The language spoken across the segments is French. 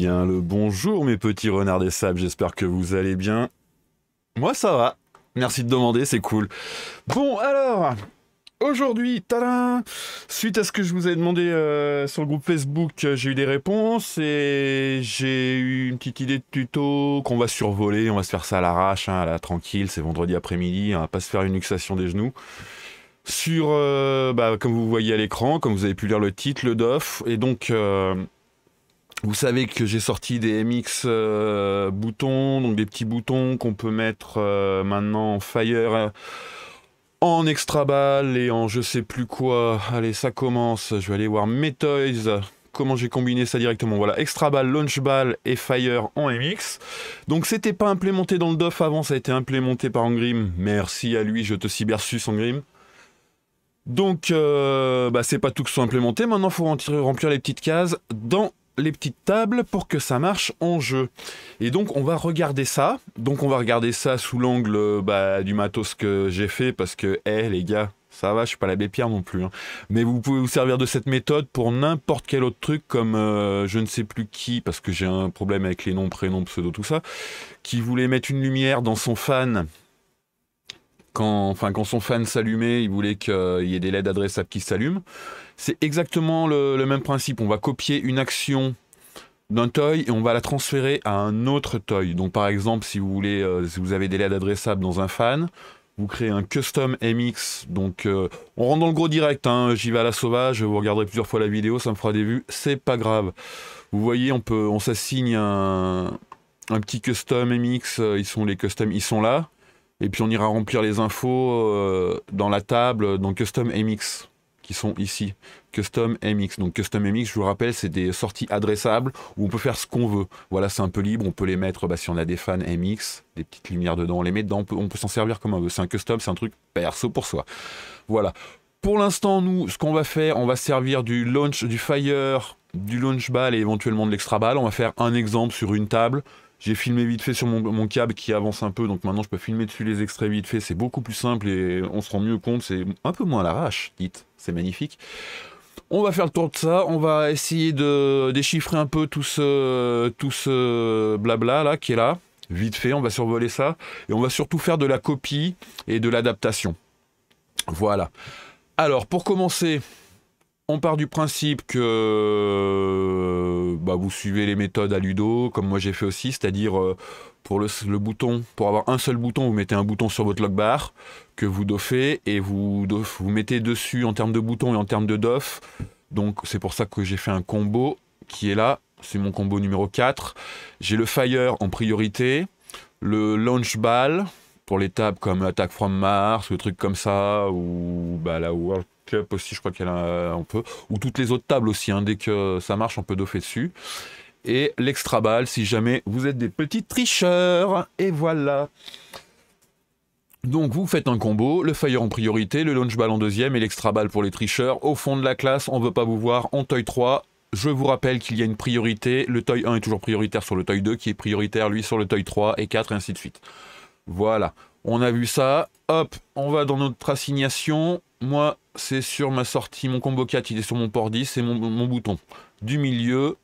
bien le bonjour mes petits renards des sables, j'espère que vous allez bien. Moi ça va, merci de demander, c'est cool. Bon alors, aujourd'hui, tadam, suite à ce que je vous ai demandé sur le groupe Facebook, j'ai eu des réponses et j'ai eu une petite idée de tuto qu'on va survoler, on va se faire ça à l'arrache, hein, à la tranquille, c'est vendredi après-midi, on va pas se faire une luxation des genoux. Sur, comme vous voyez à l'écran, comme vous avez pu lire le titre, le DOF, et donc... vous savez que j'ai sorti des MX boutons, donc des petits boutons qu'on peut mettre maintenant en Fire, en extra ball et en je sais plus quoi. Allez, ça commence. Je vais aller voir mes toys. Comment j'ai combiné ça directement. Voilà, extra ball, launch ball et Fire en MX. Donc c'était pas implémenté dans le DOF avant, ça a été implémenté par Angrim. Merci à lui, je te cybersus Angrim. Donc c'est pas tout que ce soit implémenté. Maintenant, il faut remplir les petites cases dans les petites tables pour que ça marche en jeu. Et donc on va regarder ça. Donc on va regarder ça sous l'angle du matos que j'ai fait parce que, les gars, ça va, je suis pas l'abbé Pierre non plus. Hein. Mais vous pouvez vous servir de cette méthode pour n'importe quel autre truc comme je ne sais plus qui, parce que j'ai un problème avec les noms, prénoms, pseudo, tout ça, qui voulait mettre une lumière dans son fan. Quand son fan s'allumait, il voulait qu'il y ait des LED adressables qui s'allument. C'est exactement le même principe. On va copier une action d'un toy et on va la transférer à un autre toy. Donc par exemple, si vous voulez, si vous avez des LED adressables dans un fan, vous créez un custom MX. Donc on rentre dans le gros direct, hein, j'y vais à la sauvage, vous regarderez plusieurs fois la vidéo, ça me fera des vues, c'est pas grave. Vous voyez, on s'assigne un petit custom MX, ils sont là. Et puis on ira remplir les infos dans la table, dans Custom MX, qui sont ici. Custom MX. Donc Custom MX, je vous rappelle, c'est des sorties adressables où on peut faire ce qu'on veut. Voilà, c'est un peu libre, on peut les mettre, si on a des fans MX, des petites lumières dedans, on les met dedans, on peut s'en servir comme on veut. C'est un custom, c'est un truc perso pour soi. Voilà. Pour l'instant, nous, ce qu'on va faire, on va servir du launch, du fire, du launch ball et éventuellement de l'extra ball. On va faire un exemple sur une table. J'ai filmé vite fait sur mon câble qui avance un peu, donc maintenant je peux filmer dessus les extraits vite fait, c'est beaucoup plus simple et on se rend mieux compte, c'est un peu moins à l'arrache, dites, c'est magnifique. On va faire le tour de ça, on va essayer de déchiffrer un peu tout ce blabla là qui est là, vite fait, on va survoler ça, et on va surtout faire de la copie et de l'adaptation. Voilà. Alors pour commencer... On part du principe que vous suivez les méthodes à Ludo, comme moi j'ai fait aussi, c'est-à-dire pour le bouton, pour avoir un seul bouton, vous mettez un bouton sur votre logbar que vous doffez et vous mettez dessus en termes de boutons et en termes de doff. Donc c'est pour ça que j'ai fait un combo qui est là, c'est mon combo numéro 4. J'ai le Fire en priorité, le Launch Ball pour les tables comme Attack from Mars, ou des trucs comme ça, ou la World Cup aussi, je crois qu'elle a un peu, ou toutes les autres tables aussi, hein, dès que ça marche, on peut doffer dessus. Et l'extra ball, si jamais vous êtes des petits tricheurs. Et voilà. Donc vous faites un combo, le fire en priorité, le launch ball en deuxième et l'extra ball pour les tricheurs. Au fond de la classe, on veut pas vous voir en toy 3. Je vous rappelle qu'il y a une priorité. Le toy 1 est toujours prioritaire sur le toy 2, qui est prioritaire, lui, sur le toy 3 et 4, et ainsi de suite. Voilà. On a vu ça. Hop, on va dans notre assignation. Moi, c'est sur ma sortie, mon combo 4, il est sur mon port 10, c'est mon bouton du milieu.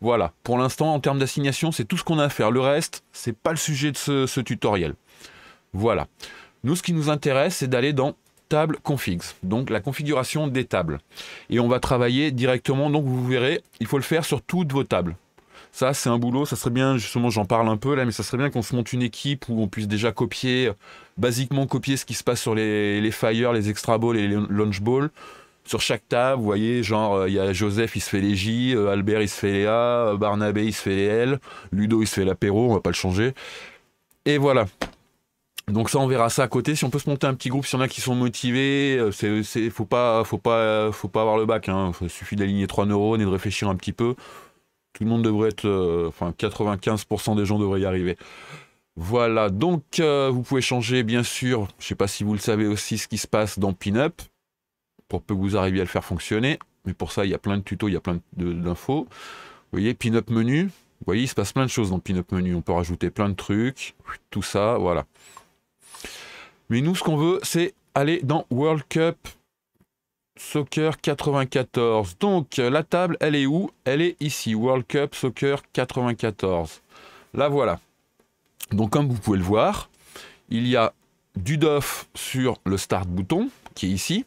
Voilà, pour l'instant, en termes d'assignation, c'est tout ce qu'on a à faire. Le reste, c'est pas le sujet de ce tutoriel. Voilà. Nous, ce qui nous intéresse, c'est d'aller dans table configs, donc la configuration des tables. Et on va travailler directement, donc vous verrez, il faut le faire sur toutes vos tables. Ça, c'est un boulot, ça serait bien, justement, j'en parle un peu là, mais ça serait bien qu'on se monte une équipe où on puisse déjà copier, basiquement copier ce qui se passe sur les fire, les extra balls et les launch balls. Sur chaque table, vous voyez, genre, il y a Joseph, il se fait les J, Albert, il se fait les A, Barnabé, il se fait les L, Ludo, il se fait l'apéro, on va pas le changer. Et voilà. Donc ça, on verra ça à côté. Si on peut se monter un petit groupe, s'il y en a qui sont motivés, faut pas avoir le bac, hein. Il suffit d'aligner 3 neurones et de réfléchir un petit peu. Tout le monde devrait être... 95% des gens devraient y arriver. Voilà, donc vous pouvez changer, bien sûr, je ne sais pas si vous le savez aussi, ce qui se passe dans Pinup, pour peu que vous arriviez à le faire fonctionner. Mais pour ça, il y a plein de tutos, il y a plein d'infos. Vous voyez, Pinup menu. Vous voyez, il se passe plein de choses dans Pinup menu. On peut rajouter plein de trucs, tout ça, voilà. Mais nous, ce qu'on veut, c'est aller dans World Cup Soccer 94. Donc la table, elle est où? Elle est ici. World Cup Soccer 94. La voilà. Donc comme vous pouvez le voir, il y a du DOF sur le start bouton qui est ici.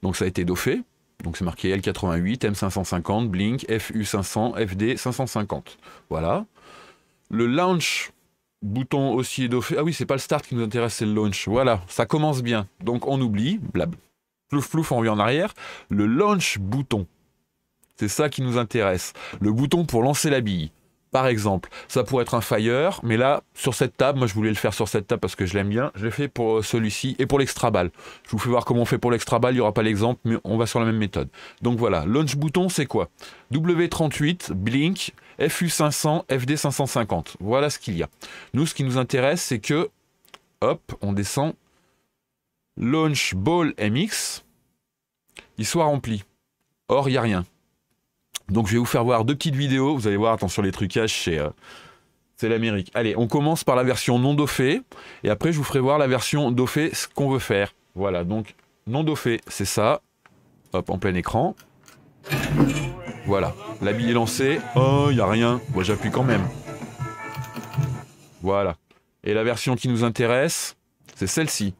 Donc ça a été doffé. Donc c'est marqué L88, M550, Blink, FU500, FD 550. Voilà. Le launch bouton aussi est doffé. Ah oui, c'est pas le start qui nous intéresse, c'est le launch. Voilà, ça commence bien. Donc on oublie, blab. Plouf plouf, on revient en arrière. Le launch bouton, c'est ça qui nous intéresse. Le bouton pour lancer la bille. Par exemple, ça pourrait être un fire, mais là, sur cette table, moi je voulais le faire sur cette table parce que je l'aime bien, je l'ai fait pour celui-ci et pour l'extra balle. Je vous fais voir comment on fait pour l'extra balle, il n'y aura pas l'exemple, mais on va sur la même méthode. Donc voilà, launch bouton, c'est quoi? W38, Blink, FU500, FD 550. Voilà ce qu'il y a. Nous, ce qui nous intéresse, c'est que, hop, on descend, launch ball MX, il soit rempli. Or, il n'y a rien. Donc je vais vous faire voir deux petites vidéos, vous allez voir, attention les trucages, c'est l'Amérique. Allez, on commence par la version non doffée, et après je vous ferai voir la version doffée, ce qu'on veut faire. Voilà, donc non doffée, c'est ça. Hop, en plein écran. Voilà, la bille est lancée. Oh, il n'y a rien. Moi j'appuie quand même. Voilà. Et la version qui nous intéresse, c'est celle-ci.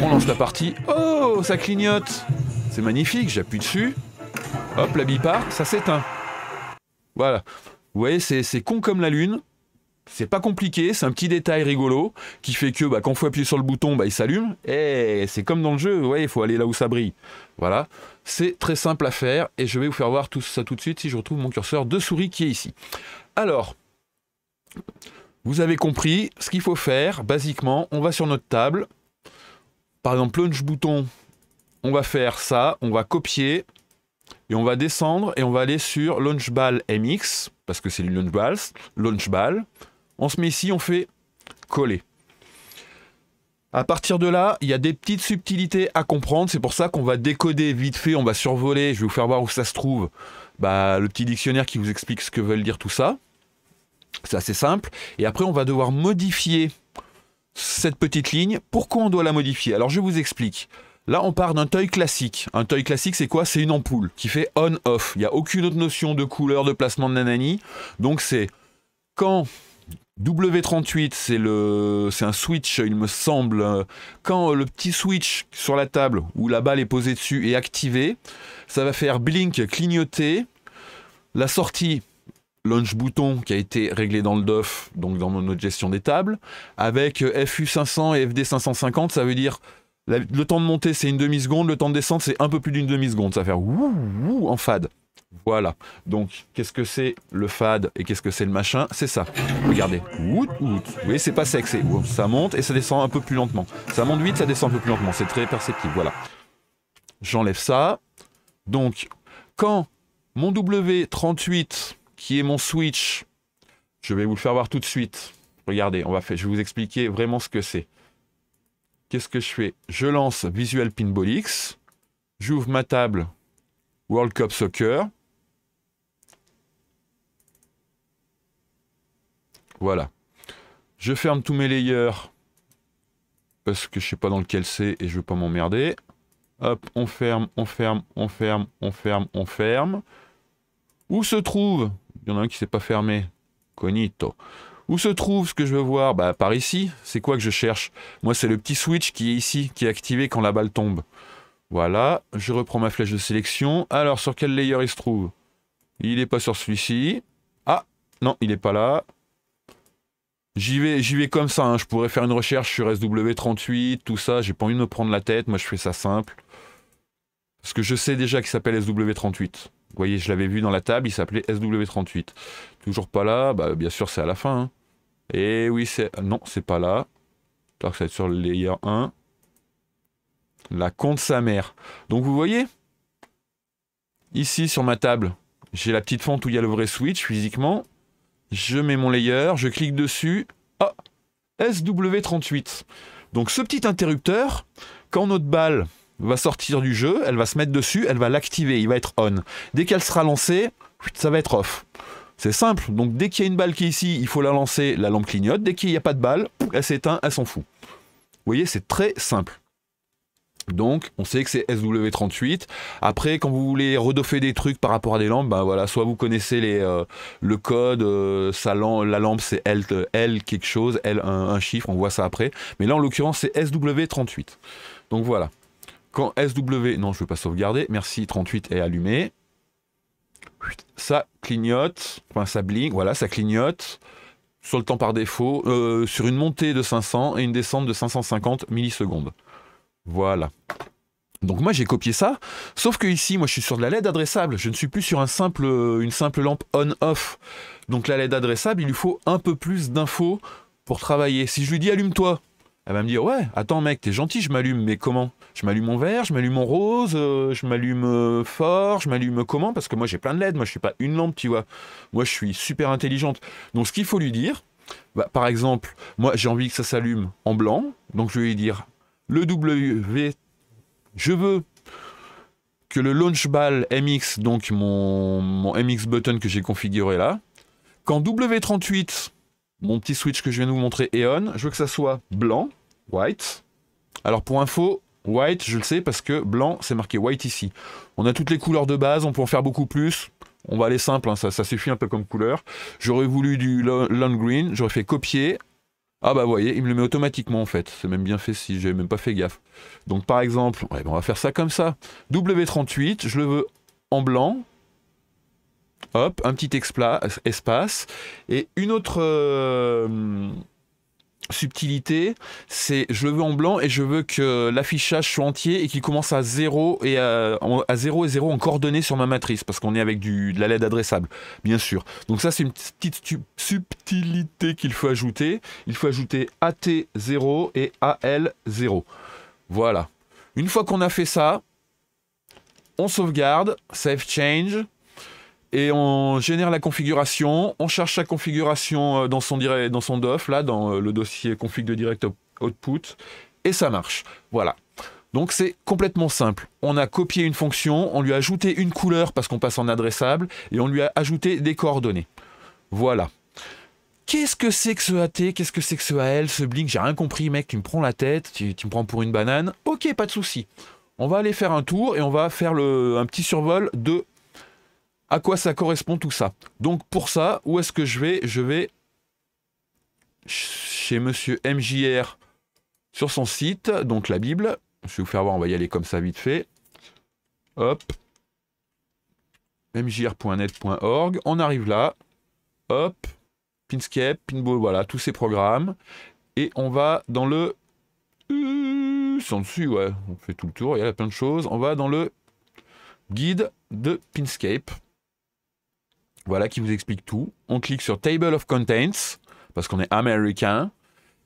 On lance la partie. Oh, ça clignote. C'est magnifique, j'appuie dessus. Hop, la bille part, ça s'éteint. Voilà. Vous voyez, c'est con comme la lune. C'est pas compliqué, c'est un petit détail rigolo qui fait que quand il faut appuyer sur le bouton, il s'allume. Et c'est comme dans le jeu, vous voyez, il faut aller là où ça brille. Voilà. C'est très simple à faire et je vais vous faire voir tout ça tout de suite si je retrouve mon curseur de souris qui est ici. Alors, vous avez compris ce qu'il faut faire. Basiquement, on va sur notre table. Par exemple, launch bouton, on va faire ça, on va copier. Et on va descendre et on va aller sur Launch Ball MX, parce que c'est le Launch Ball. On se met ici, on fait coller. À partir de là, il y a des petites subtilités à comprendre. C'est pour ça qu'on va décoder vite fait, on va survoler. Je vais vous faire voir où ça se trouve. Le petit dictionnaire qui vous explique ce que veulent dire tout ça. C'est assez simple. Et après, on va devoir modifier cette petite ligne. Pourquoi on doit la modifier? Alors, je vous explique. Là, on part d'un toy classique. Un toy classique, c'est quoi? C'est une ampoule qui fait on-off. Il n'y a aucune autre notion de couleur, de placement de nanani. Donc, c'est quand W38, c'est un switch, il me semble. Quand le petit switch sur la table où la balle est posée dessus est activé, ça va faire blink, clignoter. La sortie, launch bouton qui a été réglé dans le DOF, donc dans notre gestion des tables, avec FU500 et FD 550, ça veut dire... Le temps de monter, c'est une demi-seconde. Le temps de descendre, c'est un peu plus d'une demi-seconde. Ça va faire wouh, wouh en fade. Voilà. Donc, qu'est-ce que c'est le fade et qu'est-ce que c'est le machin? C'est ça. Regardez. Wout, wout. Vous voyez, c'est pas sec. Ça monte et ça descend un peu plus lentement. Ça monte vite, ça descend un peu plus lentement. C'est très perceptible. Voilà. J'enlève ça. Donc, quand mon W38, qui est mon switch, je vais vous le faire voir tout de suite. Regardez, je vais vous expliquer vraiment ce que c'est. Qu'est-ce que je fais? Je lance Visual Pinball X, j'ouvre ma table World Cup Soccer. Voilà. Je ferme tous mes layers parce que je ne sais pas dans lequel c'est et je ne veux pas m'emmerder. Hop, on ferme, on ferme, on ferme, on ferme, on ferme. Où se trouve? Il y en a un qui ne s'est pas fermé. Cognito. Où se trouve ce que je veux voir? Par ici. C'est quoi que je cherche? Moi, c'est le petit switch qui est ici, qui est activé quand la balle tombe. Voilà. Je reprends ma flèche de sélection. Alors, sur quel layer il se trouve? Il n'est pas sur celui-ci. Ah, non, il n'est pas là. J'y vais comme ça. Hein. Je pourrais faire une recherche sur SW38, tout ça. J'ai pas envie de me prendre la tête. Moi, je fais ça simple. Parce que je sais déjà qu'il s'appelle SW38. Vous voyez, je l'avais vu dans la table, il s'appelait SW38. Toujours pas là, bien sûr, c'est à la fin. Hein. Et oui, non, c'est pas là. Alors que ça va être sur le layer 1. La compte sa mère. Donc vous voyez, ici sur ma table, j'ai la petite fente où il y a le vrai switch physiquement. Je mets mon layer, je clique dessus. Ah, SW38. Donc ce petit interrupteur, quand notre balle va sortir du jeu, elle va se mettre dessus, elle va l'activer, il va être on. Dès qu'elle sera lancée, ça va être off. C'est simple, donc dès qu'il y a une balle qui est ici, il faut la lancer, la lampe clignote. Dès qu'il n'y a pas de balle, elle s'éteint, elle s'en fout. Vous voyez, c'est très simple. Donc, on sait que c'est SW38. Après, quand vous voulez redoffer des trucs par rapport à des lampes, ben voilà, soit vous connaissez le code, la lampe c'est L quelque chose, L un chiffre, on voit ça après. Mais là, en l'occurrence, c'est SW38. Donc voilà. Quand SW... Non, je ne veux pas sauvegarder. Merci, 38 est allumé. Ça clignote, enfin ça blinque, voilà, ça clignote. Sur le temps par défaut, sur une montée de 500 et une descente de 550 millisecondes. Voilà. Donc moi j'ai copié ça, sauf que ici moi je suis sur de la LED adressable, je ne suis plus sur une simple lampe on-off. Donc la LED adressable, il lui faut un peu plus d'infos pour travailler. Si je lui dis allume-toi, elle va me dire ouais, attends mec, t'es gentil, je m'allume, mais comment? Je m'allume en vert, je m'allume en rose, je m'allume fort, je m'allume comment? Parce que moi j'ai plein de LED, moi je suis pas une lampe, tu vois. Moi je suis super intelligente. Donc ce qu'il faut lui dire, bah, par exemple, moi j'ai envie que ça s'allume en blanc, donc je vais lui dire le W, je veux que le launch ball MX, donc mon MX button que j'ai configuré là, quand W38, mon petit switch que je viens de vous montrer est on, je veux que ça soit blanc, white. Alors pour info, white, je le sais parce que blanc, c'est marqué white ici. On a toutes les couleurs de base, on peut en faire beaucoup plus. On va aller simple, hein, ça suffit un peu comme couleur. J'aurais voulu du lone green, j'aurais fait copier. Ah bah vous voyez, il me le met automatiquement en fait. C'est même bien fait si j'ai même pas fait gaffe. Donc par exemple, ouais, on va faire ça comme ça. W38, je le veux en blanc. Hop, un petit espace. Et une autre subtilité, c'est je le veux en blanc et je veux que l'affichage soit entier et qu'il commence à 0 et à 0 et 0 en coordonnées sur ma matrice parce qu'on est avec de la LED adressable, bien sûr. Donc ça c'est une petite subtilité qu'il faut ajouter. Il faut ajouter AT0 et AL0. Voilà. Une fois qu'on a fait ça, on sauvegarde, save change. Et on génère la configuration, on cherche sa configuration dans son DOF, là, dans le dossier config de direct output, et ça marche. Voilà. Donc c'est complètement simple. On a copié une fonction, on lui a ajouté une couleur parce qu'on passe en adressable, et on lui a ajouté des coordonnées. Voilà. Qu'est-ce que c'est que ce AT? Qu'est-ce que c'est que ce AL? Ce blink? J'ai rien compris, mec, tu me prends la tête, tu me prends pour une banane. Ok, pas de souci. On va aller faire un tour, et on va faire un petit survol de à quoi ça correspond tout ça. Donc pour ça, où est-ce que je vais? Je vais chez monsieur MJR sur son site, donc la Bible. Je vais vous faire voir, on va y aller comme ça vite fait. Hop. mjr.net.org. On arrive là. Hop. Pinscape, Pinball, voilà, tous ces programmes. Et on va dans le... C'est en dessus, ouais. On fait tout le tour, il y a plein de choses. On va dans le guide de Pinscape. Voilà, qui vous explique tout. On clique sur Table of Contents, parce qu'on est américain.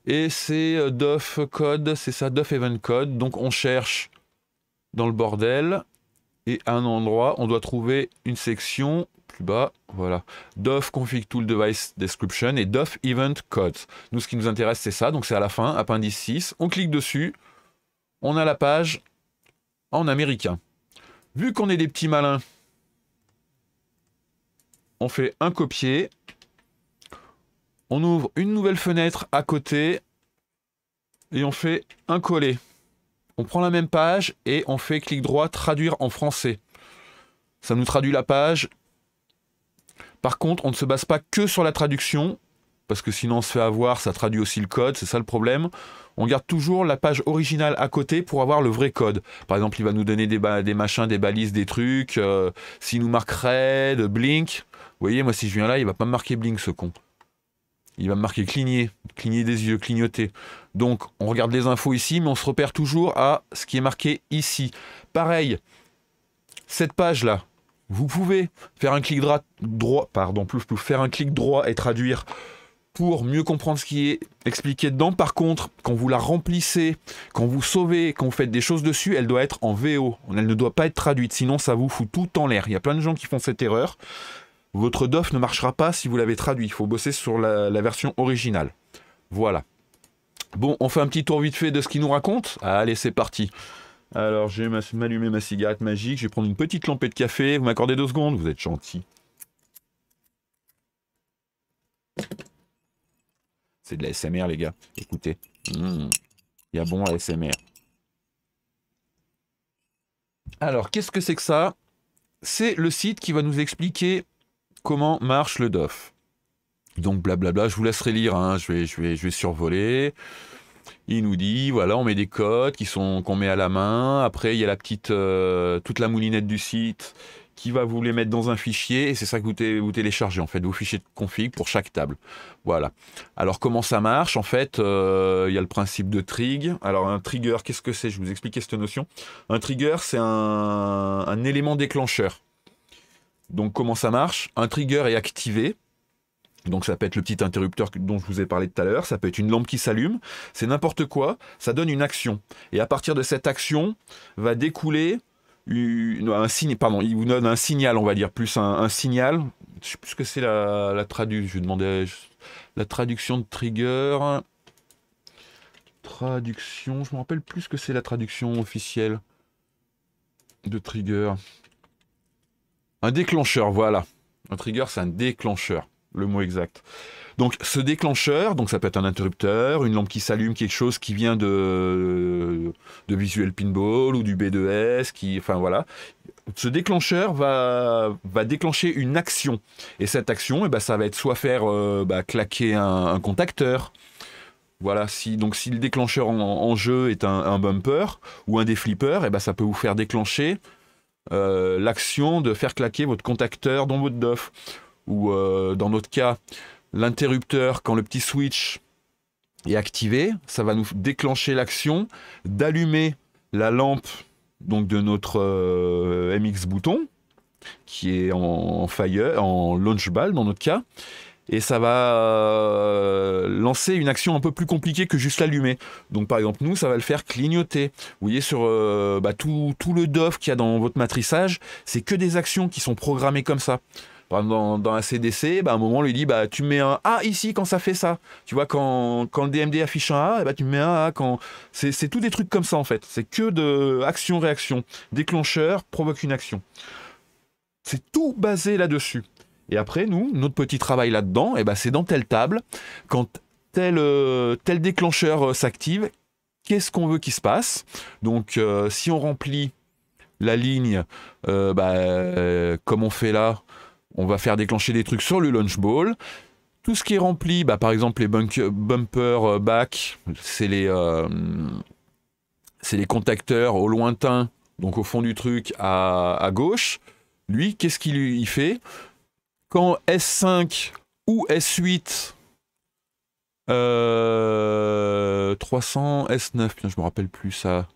Et c'est DOF code, c'est ça, DOF event code. Donc on cherche dans le bordel. Et à un endroit, on doit trouver une section plus bas. Voilà. DOF config tool device description et DOF event codes. Nous, ce qui nous intéresse, c'est ça. Donc c'est à la fin, appendice 6. On clique dessus. On a la page en américain. Vu qu'on est des petits malins, on fait un copier, on ouvre une nouvelle fenêtre à côté et on fait un coller. On prend la même page et on fait clic droit, traduire en français. Ça nous traduit la page. Par contre, on ne se base pas que sur la traduction, parce que sinon on se fait avoir, ça traduit aussi le code, c'est ça le problème. On garde toujours la page originale à côté pour avoir le vrai code. Par exemple, il va nous donner des machins, des balises, des trucs. S'il nous marque red, blink, vous voyez, moi si je viens là, il va pas me marquer blink ce con. Il va me marquer cligner des yeux, clignoter. Donc on regarde les infos ici, mais on se repère toujours à ce qui est marqué ici. Pareil, cette page-là, vous pouvez faire un clic droit, faire un clic droit et traduire pour mieux comprendre ce qui est expliqué dedans. Par contre, quand vous la remplissez, quand vous sauvez, quand vous faites des choses dessus, elle doit être en VO. Elle ne doit pas être traduite, sinon ça vous fout tout en l'air. Il y a plein de gens qui font cette erreur. Votre DOF ne marchera pas si vous l'avez traduit. Il faut bosser sur la version originale. Voilà. Bon, on fait un petit tour vite fait de ce qu'il nous raconte. Allez, c'est parti. Alors, je vais m'allumer ma cigarette magique. Je vais prendre une petite lampée de café. Vous m'accordez 2 secondes? Vous êtes gentil. C'est de la SMR, les gars. Écoutez. Il y a bon à SMR. Alors, qu'est-ce que c'est que ça? C'est le site qui va nous expliquer comment marche le DOF. Donc blablabla, je vous laisserai lire, hein. Je vais survoler. Il nous dit, voilà, on met des codes qu'on met à la main. Après, il y a la petite, toute la moulinette du site qui va vous les mettre dans un fichier. Et c'est ça que vous téléchargez, en fait, vos fichiers de config pour chaque table. Voilà. Alors, comment ça marche? En fait, il y a le principe de trig. Alors, un trigger, qu'est-ce que c'est? Je vais vous expliquer cette notion. Un trigger, c'est un élément déclencheur. Donc, comment ça marche? Un trigger est activé. Donc ça peut être le petit interrupteur dont je vous ai parlé tout à l'heure, ça peut être une lampe qui s'allume, c'est n'importe quoi, ça donne une action. Et à partir de cette action, va découler un signe, pardon, il vous donne un signal, on va dire, plus un signal. Je sais plus ce que c'est la traduction, je vais demander la traduction de trigger. Traduction, je me rappelle plus ce que c'est la traduction officielle de trigger. Un déclencheur, voilà. Un trigger, c'est un déclencheur. Le mot exact. Donc ce déclencheur, donc ça peut être un interrupteur, une lampe qui s'allume, quelque chose qui vient de Visual Pinball ou du B2S, enfin voilà. Ce déclencheur va déclencher une action. Et cette action, eh ben, ça va être soit faire claquer un contacteur. Voilà, si le déclencheur en jeu est un bumper ou un des flippers, eh ben, ça peut vous faire déclencher l'action de faire claquer votre contacteur dans votre DOF. Ou dans notre cas, l'interrupteur, quand le petit switch est activé, ça va nous déclencher l'action d'allumer la lampe donc de notre MX bouton, qui est en fire, en launch ball dans notre cas, et ça va lancer une action un peu plus compliquée que juste l'allumer. Donc par exemple, nous, ça va le faire clignoter. Vous voyez, sur tout le DOF qu'il y a dans votre matrissage, c'est que des actions qui sont programmées comme ça. Par exemple, dans un CDC, à un moment, on lui dit tu mets un A ici quand ça fait ça. Tu vois, quand le DMD affiche un A, tu mets un A. C'est tout des trucs comme ça, en fait. C'est que de action-réaction. Déclencheur provoque une action. C'est tout basé là-dessus. Et après, nous, notre petit travail là-dedans, c'est dans telle table. Quand tel déclencheur s'active, qu'est-ce qu'on veut qu'il se passe? Donc, si on remplit la ligne, comme on fait là, on va faire déclencher des trucs sur le launch ball. Tout ce qui est rempli, par exemple les bumpers back, c'est les contacteurs au lointain, donc au fond du truc à gauche. Lui, qu'est-ce qu'il fait? Quand S5 ou S8 300, S9, putain, je me rappelle plus ça.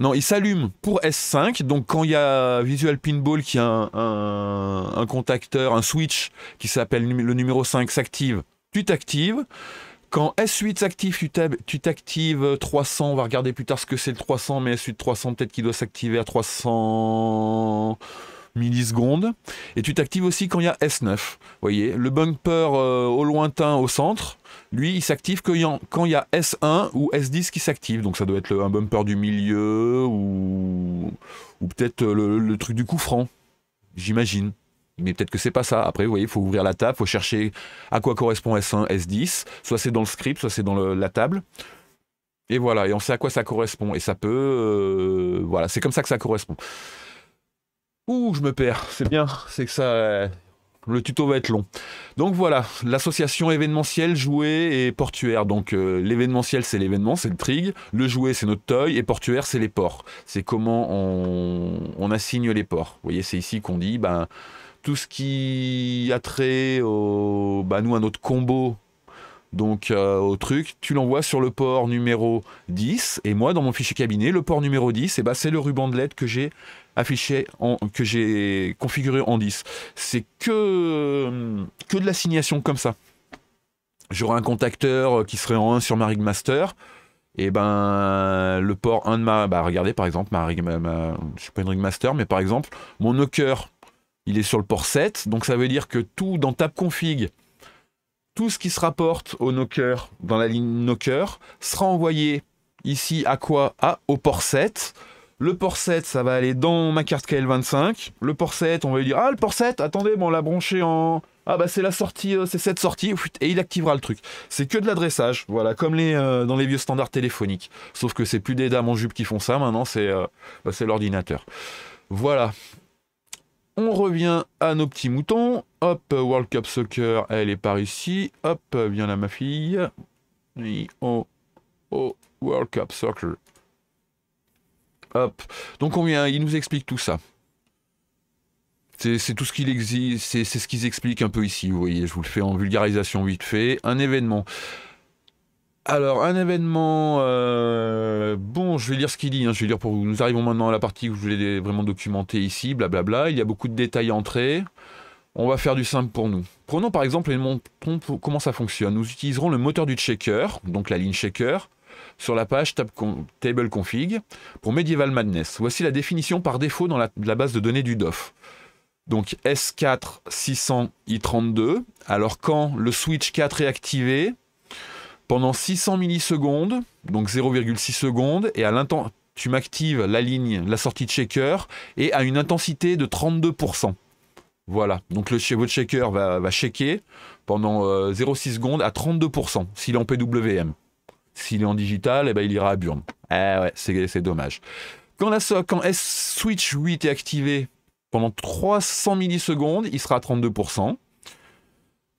Non, il s'allume pour S5, donc quand il y a Visual Pinball qui a un contacteur, un switch qui s'appelle le numéro 5 s'active, tu t'actives. Quand S8 s'active, tu t'actives 300, on va regarder plus tard ce que c'est le 300, mais S8 300 peut-être qu'il doit s'activer à 300 millisecondes. Et tu t'actives aussi quand il y a S9. Vous voyez, le bumper au lointain au centre, lui, il s'active quand il y a S1 ou S10 qui s'active. Donc ça doit être un bumper du milieu ou peut-être le truc du coup franc, j'imagine. Mais peut-être que c'est pas ça. Après, vous voyez, il faut ouvrir la table, il faut chercher à quoi correspond S1, S10. Soit c'est dans le script, soit c'est dans la table. Et voilà, et on sait à quoi ça correspond. Et ça peut... voilà, c'est comme ça que ça correspond. Ouh, je me perds. C'est bien, c'est que ça... le tuto va être long. Donc voilà, l'association événementielle, jouet et portuaire. Donc l'événementiel, c'est l'événement, c'est le trig. Le jouet, c'est notre toy. Et portuaire, c'est les ports. C'est comment on assigne les ports. Vous voyez, c'est ici qu'on dit tout ce qui a trait nous, à notre combo, donc au truc, tu l'envoies sur le port numéro 10. Et moi, dans mon fichier cabinet, le port numéro 10, c'est le ruban de LED que j'ai affiché, que j'ai configuré en 10. C'est que de l'assignation comme ça. J'aurai un contacteur qui serait en 1 sur ma Rig Master. Et le port 1 de regardez par exemple, je suis pas une Rig Master, mais par exemple, mon knocker, il est sur le port 7. Donc ça veut dire que tout dans tab config, tout ce qui se rapporte au knocker, dans la ligne knocker, sera envoyé ici à quoi? Au port 7. Le port 7, ça va aller dans ma carte KL25. Le port 7, on va lui dire le port 7, attendez, on l'a branché en Ah bah c'est la sortie, c'est cette sortie, et il activera le truc. C'est que de l'adressage, voilà, comme dans les vieux standards téléphoniques. Sauf que c'est plus des dames en jupe qui font ça, maintenant c'est l'ordinateur. Voilà. On revient à nos petits moutons. Hop, World Cup Soccer, elle est par ici. Hop, viens là ma fille. Oh, World Cup Soccer. Hop. Donc il nous explique tout ça. C'est tout ce qu'il existe, c'est ce qu'ils expliquent un peu ici, vous voyez, je vous le fais en vulgarisation vite fait. Un événement. Alors, un événement... bon, je vais lire ce qu'il dit, hein, je vais lire pour vous. Nous arrivons maintenant à la partie où je voulais vraiment documenter ici, blablabla. Il y a beaucoup de détails à entrer. On va faire du simple pour nous. Prenons par exemple et montrons comment ça fonctionne. Nous utiliserons le moteur du checker, donc la ligne checker, sur la page Table Config, pour Medieval Madness. Voici la définition par défaut dans la base de données du DOF. Donc S4 600 I32, alors quand le switch 4 est activé, pendant 600 millisecondes, donc 0,6 secondes, et tu m'actives la sortie de checker, et à une intensité de 32%. Voilà, donc votre checker va checker pendant 0,6 secondes à 32%, s'il est en PWM. S'il est en digital, eh ben, il ira à Burn. Ouais, c'est dommage. Quand S-Switch 8 est activé, pendant 300 millisecondes, il sera à 32%.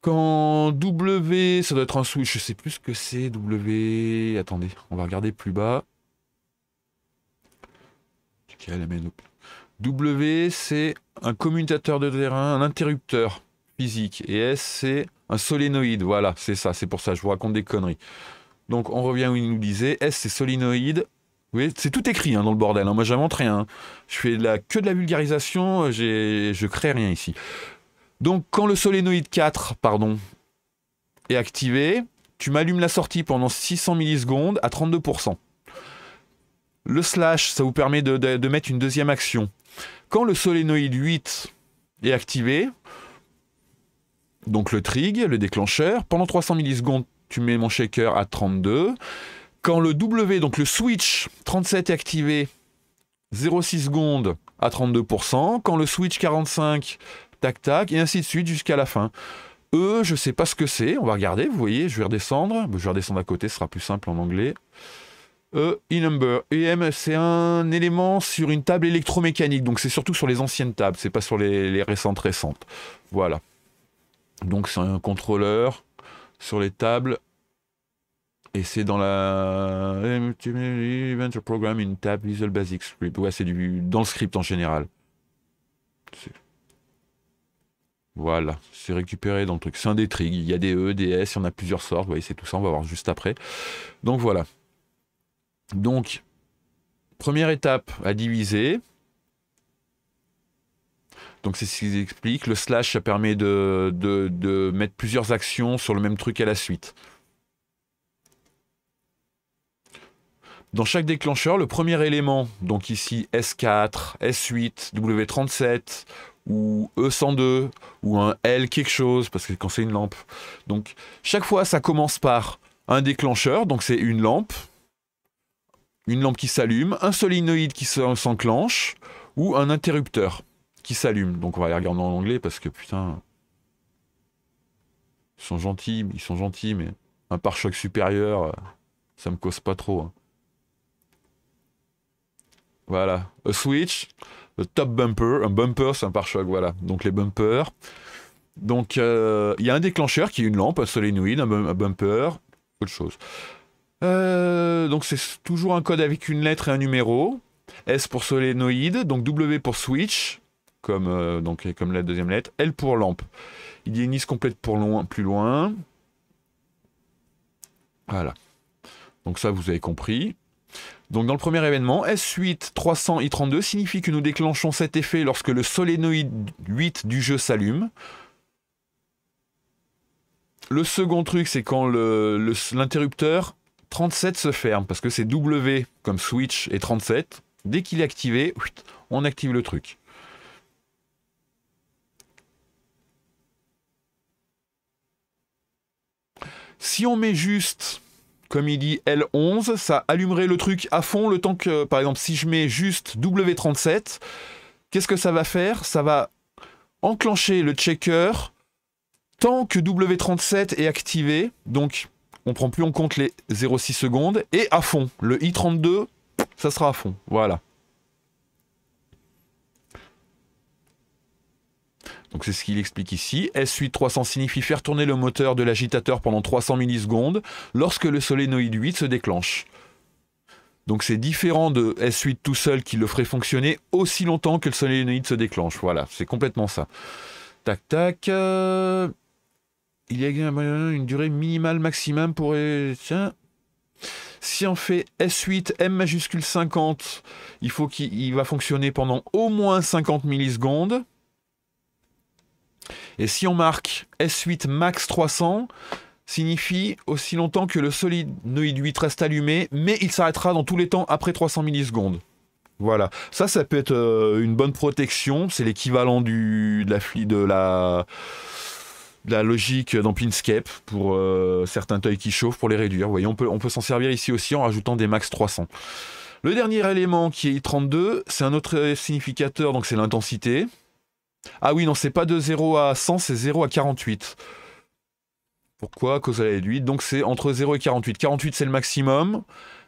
Quand W, ça doit être un switch, je sais plus ce que c'est, W... Attendez, on va regarder plus bas. W, c'est un commutateur de terrain, un interrupteur physique. Et S, c'est un solénoïde. Voilà, c'est ça, c'est pour ça, je vous raconte des conneries. Donc, on revient où il nous disait. S, c'est solénoïde. Vous voyez, c'est tout écrit hein, dans le bordel. Hein. Moi, j'invente rien. Hein. Je fais que de la vulgarisation. Je crée rien ici. Donc, quand le solénoïde 4, est activé, tu m'allumes la sortie pendant 600 millisecondes à 32%. Le slash, ça vous permet de mettre une deuxième action. Quand le solénoïde 8 est activé, donc le trig, le déclencheur, pendant 300 millisecondes, tu mets mon shaker à 32. Quand le W, donc le switch 37 est activé, 0,6 secondes à 32%. Quand le switch 45, tac tac, et ainsi de suite jusqu'à la fin. E, je sais pas ce que c'est, on va regarder, vous voyez, je vais redescendre. Je vais redescendre à côté, ce sera plus simple en anglais. E-number. EM, c'est un élément sur une table électromécanique, donc c'est surtout sur les anciennes tables, c'est pas sur les récentes. Voilà. Donc c'est un contrôleur sur les tables. Et c'est dans la Event Program in Tab Visual Basic Script. Ouais, c'est dans le script en général. Voilà, c'est récupéré dans le truc. C'est un des trigs. Il y a des E, des S, il y en a plusieurs sortes. Vous voyez, c'est tout ça, on va voir juste après. Donc voilà. Donc, première étape à diviser. Donc c'est ce qu'ils expliquent. Le slash, ça permet de mettre plusieurs actions sur le même truc à la suite. Dans chaque déclencheur, le premier élément, donc ici S4, S8, W37 ou E102 ou un L quelque chose, parce que quand c'est une lampe. Donc chaque fois, ça commence par un déclencheur, donc c'est une lampe qui s'allume, un solénoïde qui s'enclenche ou un interrupteur qui s'allume. Donc on va aller regarder en anglais parce que putain, ils sont gentils, mais un pare-choc supérieur, ça me cause pas trop. Hein. Voilà, a switch, le top bumper, un bumper c'est un pare-choc, voilà, donc les bumpers. Donc il y a un déclencheur qui est une lampe, un solénoïde, un bumper, autre chose. Donc c'est toujours un code avec une lettre et un numéro. S pour solénoïde, donc W pour switch, comme la deuxième lettre, L pour lampe. Il y a une liste complète plus loin. Voilà. Donc ça vous avez compris. Donc dans le premier événement, S8 300 I32 signifie que nous déclenchons cet effet lorsque le solénoïde 8 du jeu s'allume. Le second truc, c'est quand l'interrupteur 37 se ferme, parce que c'est W comme switch et 37. Dès qu'il est activé, on active le truc. Si on met juste, comme il dit, L11, ça allumerait le truc à fond le temps que, par exemple, si je mets juste W37, qu'est-ce que ça va faire? Ça va enclencher le checker tant que W37 est activé, donc on prend plus en compte les 0,6 secondes, et à fond. Le I32, ça sera à fond. Voilà. Donc c'est ce qu'il explique ici. S8 300 signifie faire tourner le moteur de l'agitateur pendant 300 millisecondes lorsque le solénoïde 8 se déclenche. Donc c'est différent de S8 tout seul qui le ferait fonctionner aussi longtemps que le solénoïde se déclenche. Voilà, c'est complètement ça. Tac tac. Il y a une durée minimale maximum pour... Tiens. Si on fait S8 M majuscule 50, il faut qu'il va fonctionner pendant au moins 50 millisecondes. Et si on marque S8 max 300, signifie aussi longtemps que le solénoïde 8 reste allumé, mais il s'arrêtera dans tous les temps après 300 millisecondes. Voilà, ça peut être une bonne protection, c'est l'équivalent de la logique dans Pinscape pour certains toys qui chauffent pour les réduire. Vous voyez, on peut s'en servir ici aussi en rajoutant des max 300. Le dernier élément qui est I32, c'est un autre significateur, donc c'est l'intensité. Ah oui, non, c'est pas de 0 à 100, c'est 0 à 48. Pourquoi? À cause de la réduite. Donc c'est entre 0 et 48. 48 c'est le maximum,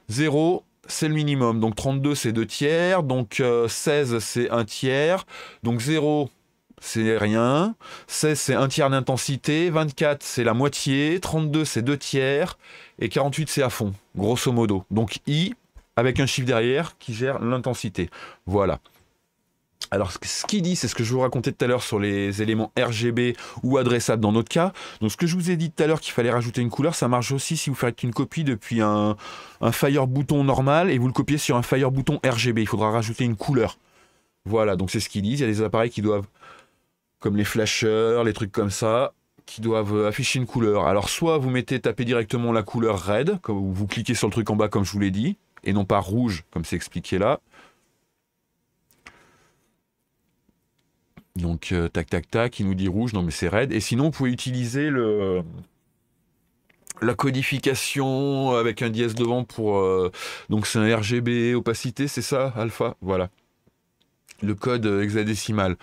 0 c'est le minimum. Donc 32 c'est 2 tiers, donc 16 c'est 1 tiers, donc 0 c'est rien, 16 c'est 1 tiers d'intensité, 24 c'est la moitié, 32 c'est 2 tiers, et 48 c'est à fond, grosso modo. Donc I avec un chiffre derrière qui gère l'intensité. Voilà. Alors ce qu'il dit, c'est ce que je vous racontais tout à l'heure sur les éléments RGB ou adressables dans notre cas. Donc ce que je vous ai dit tout à l'heure qu'il fallait rajouter une couleur, ça marche aussi si vous faites une copie depuis un Fire bouton normal et vous le copiez sur un Fire bouton RGB. Il faudra rajouter une couleur. Voilà, donc c'est ce qu'ils disent. Il y a des appareils qui doivent, comme les flashers, les trucs comme ça, qui doivent afficher une couleur. Alors soit vous tapez directement la couleur red, comme vous cliquez sur le truc en bas comme je vous l'ai dit, et non pas rouge comme c'est expliqué là. Donc tac tac tac, il nous dit rouge, non mais c'est red. Et sinon vous pouvez utiliser la codification avec un dièse devant pour... donc c'est un RGB opacité, c'est ça, alpha, voilà. Le code hexadécimal.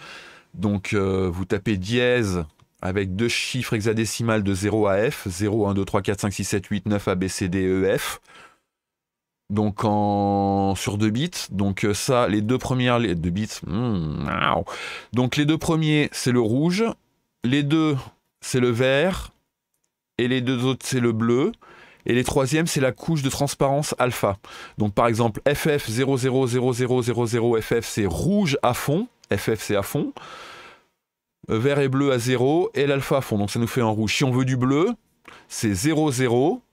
Donc vous tapez dièse avec 2 chiffres hexadécimales de 0 à F, 0, 1, 2, 3, 4, 5, 6, 7, 8, 9, A, B, C, D, E, F. Donc sur 2 bits, donc ça, les deux premières, les 2 bits, donc les deux premiers c'est le rouge, les deux c'est le vert, et les deux autres c'est le bleu, et les troisièmes c'est la couche de transparence alpha. Donc par exemple FF 000000 FF c'est rouge à fond, FF c'est à fond, vert et bleu à 0, et l'alpha à fond, donc ça nous fait un rouge. Si on veut du bleu, c'est 00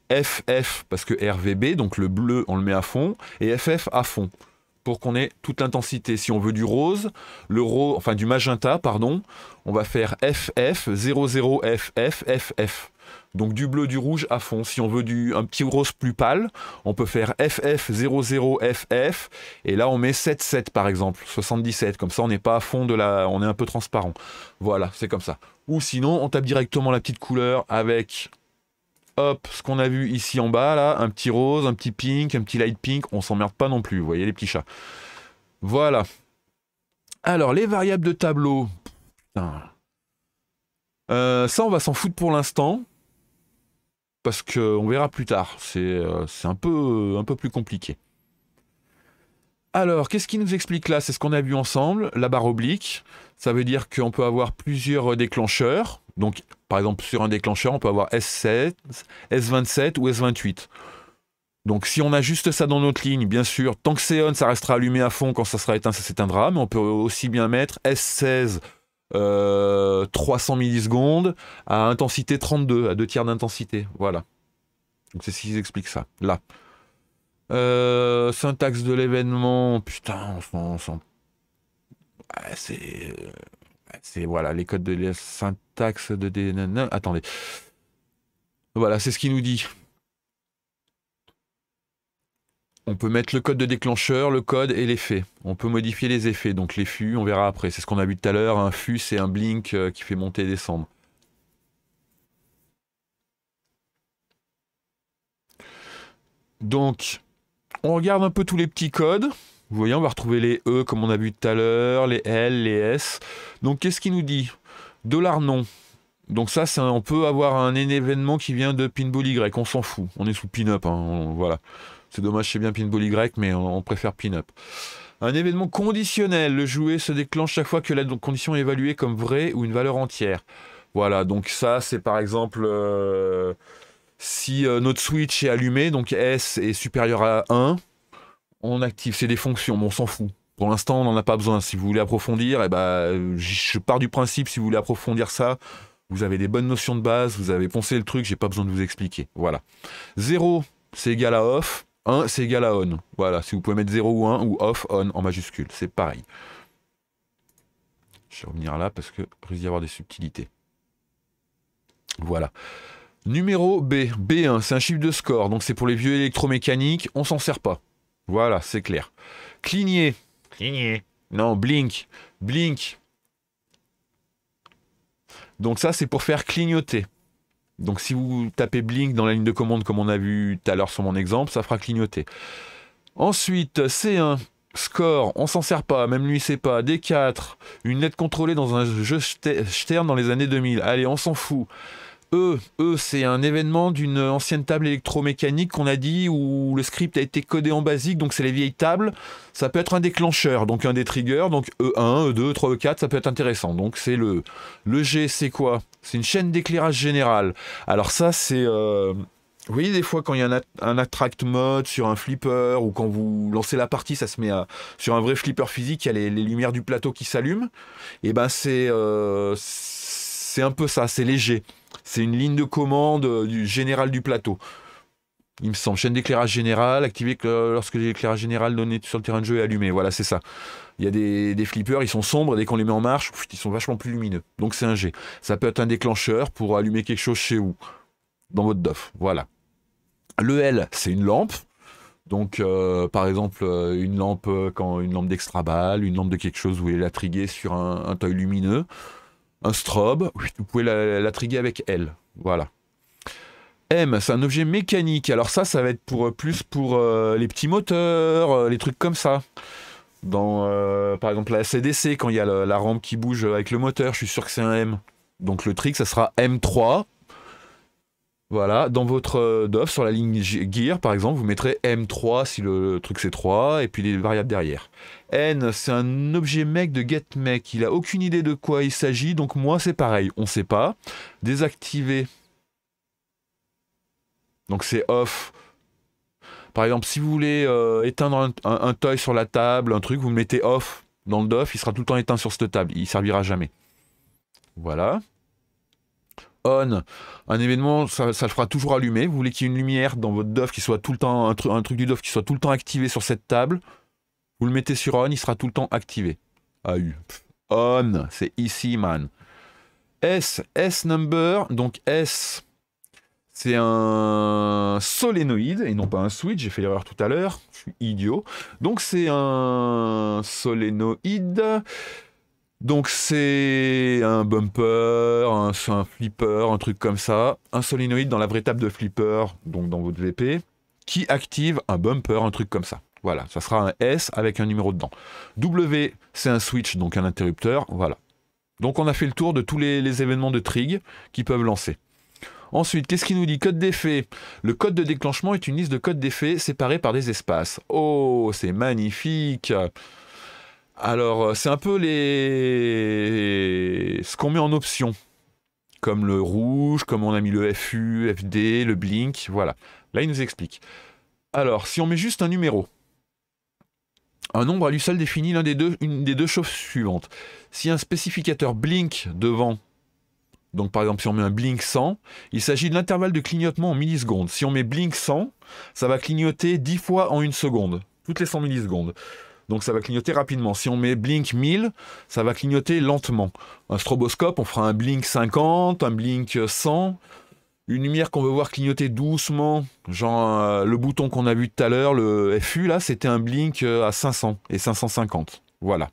FF, parce que RVB, donc le bleu, on le met à fond, et FF à fond, pour qu'on ait toute l'intensité. Si on veut du rose, enfin du magenta, pardon, on va faire FF, 00 FF, FF. Donc du bleu, du rouge à fond. Si on veut un petit rose plus pâle, on peut faire FF, 00 FF, et là on met 77 par exemple, 77, comme ça on n'est pas à fond on est un peu transparent. Voilà, c'est comme ça. Ou sinon, on tape directement la petite couleur avec... Hop, ce qu'on a vu ici en bas, là, un petit rose, un petit pink, un petit light pink, on s'emmerde pas non plus, vous voyez les petits chats. Voilà. Alors, les variables de tableau. Ça, on va s'en foutre pour l'instant, parce qu'on verra plus tard. C'est un peu plus compliqué. Alors, qu'est-ce qu'il nous explique là? C'est ce qu'on a vu ensemble, la barre oblique. Ça veut dire qu'on peut avoir plusieurs déclencheurs. Donc, par exemple, sur un déclencheur, on peut avoir S7, S27 ou S28. Donc, si on a juste ça dans notre ligne, bien sûr, tant que c'est on, ça restera allumé à fond. Quand ça sera éteint, ça s'éteindra. Mais on peut aussi bien mettre S16, 300 millisecondes à intensité 32, à 2 tiers d'intensité. Voilà. Donc, c'est ce qu'ils expliquent ça, là. Syntaxe de l'événement, putain, c'est voilà, les codes de la syntaxe de attendez. Voilà, c'est ce qu'il nous dit. On peut mettre le code de déclencheur, le code et l'effet. On peut modifier les effets, donc les fûts, on verra après. C'est ce qu'on a vu tout à l'heure, un fût, c'est un blink qui fait monter et descendre. Donc, on regarde un peu tous les petits codes. Vous voyez, on va retrouver les E comme on a vu tout à l'heure, les L, les S. Donc, qu'est-ce qu'il nous dit? Dollar non. Donc ça, on peut avoir un événement qui vient de Pinball Y, on s'en fout. On est sous Pin-Up, hein, voilà. C'est dommage, c'est bien Pinball Y, mais on préfère Pin-Up. Un événement conditionnel, le jouet se déclenche chaque fois que la condition est évaluée comme vraie ou une valeur entière. Voilà, donc ça, c'est par exemple, si notre switch est allumé, donc S est supérieur à 1, on active, c'est des fonctions, mais on s'en fout. Pour l'instant, on n'en a pas besoin. Si vous voulez approfondir, eh ben, je pars du principe, si vous voulez approfondir ça, vous avez des bonnes notions de base, vous avez poncé le truc, j'ai pas besoin de vous expliquer. Voilà. 0, c'est égal à off. 1, c'est égal à on. Voilà, si vous pouvez mettre 0 ou 1 ou off, on en majuscule, c'est pareil. Je vais revenir là parce que risque d'y avoir des subtilités. Voilà. Numéro B, B1, c'est un chiffre de score, donc c'est pour les vieux électromécaniques, on s'en sert pas. Voilà, c'est clair. Cligner. Cligner. Non, blink. Blink. Donc ça, c'est pour faire clignoter. Donc si vous tapez blink dans la ligne de commande comme on a vu tout à l'heure sur mon exemple, ça fera clignoter. Ensuite, C1, score, on s'en sert pas, même lui c'est pas. D4, une lettre contrôlée dans un jeu Stern dans les années 2000. Allez, on s'en fout. E, c'est un événement d'une ancienne table électromécanique qu'on a dit où le script a été codé en basique, donc c'est les vieilles tables. Ça peut être un déclencheur, donc un des triggers, donc E1, E2, E3, E4, ça peut être intéressant. Donc c'est le G, c'est quoi? C'est une chaîne d'éclairage général. Alors ça, c'est... vous voyez des fois quand il y a un attract mode sur un flipper ou quand vous lancez la partie, ça se met sur un vrai flipper physique, il y a les lumières du plateau qui s'allument. Et ben c'est un peu ça, c'est léger. C'est une ligne de commande du général du plateau. Il me semble, chaîne d'éclairage général, activée lorsque l'éclairage général donné sur le terrain de jeu est allumé. Voilà, c'est ça. Il y a des flippers, ils sont sombres, et dès qu'on les met en marche, ils sont vachement plus lumineux. Donc c'est un G. Ça peut être un déclencheur pour allumer quelque chose chez vous, dans votre DOF. Voilà. Le L, c'est une lampe. Donc, par exemple, une lampe d'extra balle, une lampe de quelque chose, vous voulez la triguer sur un toy lumineux. Un strobe, vous pouvez la triguer avec L. Voilà. M, c'est un objet mécanique. Alors ça va être plus pour les petits moteurs, les trucs comme ça. Dans, par exemple, la CDC, quand il y a la rampe qui bouge avec le moteur, je suis sûr que c'est un M. Donc le trick, ça sera M3. Voilà, dans votre DOF, sur la ligne Gear, par exemple, vous mettrez M3 si le truc c'est 3, et puis les variables derrière. N, c'est un objet mec de GetMec. Il a aucune idée de quoi il s'agit, donc moi c'est pareil, on sait pas. Désactiver. Donc c'est off. Par exemple, si vous voulez éteindre un toy sur la table, un truc, vous le mettez off dans le DOF, il sera tout le temps éteint sur cette table, il servira jamais. Voilà. On, un événement, ça le fera toujours allumer. Vous voulez qu'il y ait une lumière dans votre DOF qui soit tout le temps, un truc du DOF qui soit tout le temps activé sur cette table. Vous le mettez sur on, il sera tout le temps activé. AU. On, c'est ici, man. S number, donc S, c'est un solénoïde et non pas un switch. J'ai fait l'erreur tout à l'heure, je suis idiot. Donc c'est un solénoïde. Donc c'est un bumper, un flipper, un truc comme ça, un solénoïde dans la vraie table de flipper, donc dans votre VP, qui active un bumper, un truc comme ça. Voilà, ça sera un S avec un numéro dedans. W, c'est un switch, donc un interrupteur, voilà. Donc on a fait le tour de tous les événements de trig qui peuvent lancer. Ensuite, qu'est-ce qu'il nous dit? Code d'effet. Le code de déclenchement est une liste de codes d'effet séparés par des espaces. Oh, c'est magnifique! Alors, c'est un peu ce qu'on met en option, comme le rouge, comme on a mis le FU, FD, le blink, voilà. Là, il nous explique. Alors, si on met juste un numéro, un nombre à lui seul définit une des deux choses suivantes. Si un spécificateur blink devant, donc par exemple si on met un blink 100, il s'agit de l'intervalle de clignotement en millisecondes. Si on met blink 100, ça va clignoter 10 fois en 1 seconde, toutes les 100 millisecondes. Donc ça va clignoter rapidement. Si on met blink 1000, ça va clignoter lentement. Un stroboscope, on fera un blink 50, un blink 100. Une lumière qu'on veut voir clignoter doucement, genre le bouton qu'on a vu tout à l'heure, le FU, là, c'était un blink à 500 et 550. Voilà.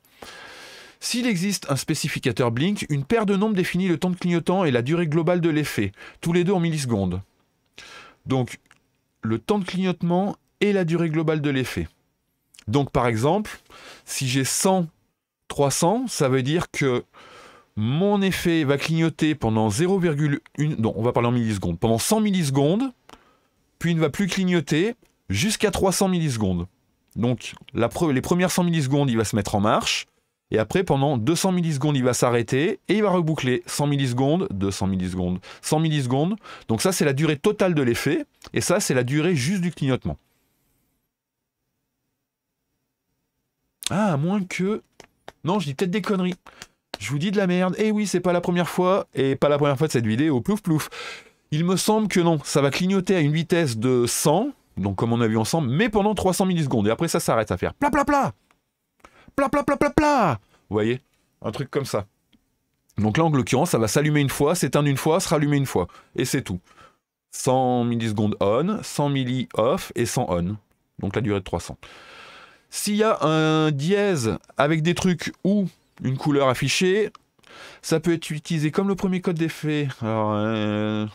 S'il existe un spécificateur blink, une paire de nombres définit le temps de clignotant et la durée globale de l'effet, tous les deux en millisecondes. Donc, le temps de clignotement et la durée globale de l'effet. Donc par exemple, si j'ai 100, 300, ça veut dire que Mon effet va clignoter pendant 0,1... Non, on va parler en millisecondes. Pendant 100 millisecondes, puis il ne va plus clignoter jusqu'à 300 millisecondes. Donc, les premières 100 millisecondes, il va se mettre en marche. Et après, pendant 200 millisecondes, il va s'arrêter. Et il va reboucler 100 millisecondes, 200 millisecondes, 100 millisecondes. Donc ça, c'est la durée totale de l'effet. Et ça, c'est la durée juste du clignotement. Ah, à moins que... Non, je dis peut-être des conneries. Je vous dis de la merde. Eh oui, c'est pas la première fois. Et pas la première fois de cette vidéo. Plouf plouf. Il me semble que non. Ça va clignoter à une vitesse de 100. Donc comme on a vu ensemble. Mais pendant 300 millisecondes. Et après ça s'arrête à faire pla pla pla. Pla pla pla pla pla. Vous voyez? Un truc comme ça. Donc là, en l'occurrence, ça va s'allumer une fois, s'éteindre une fois, se rallumer une fois. Et c'est tout. 100 millisecondes on, 100 milli off et 100 on. Donc la durée de 300. S'il y a un dièse avec des trucs ou une couleur affichée, ça peut être utilisé comme le premier code d'effet. Alors,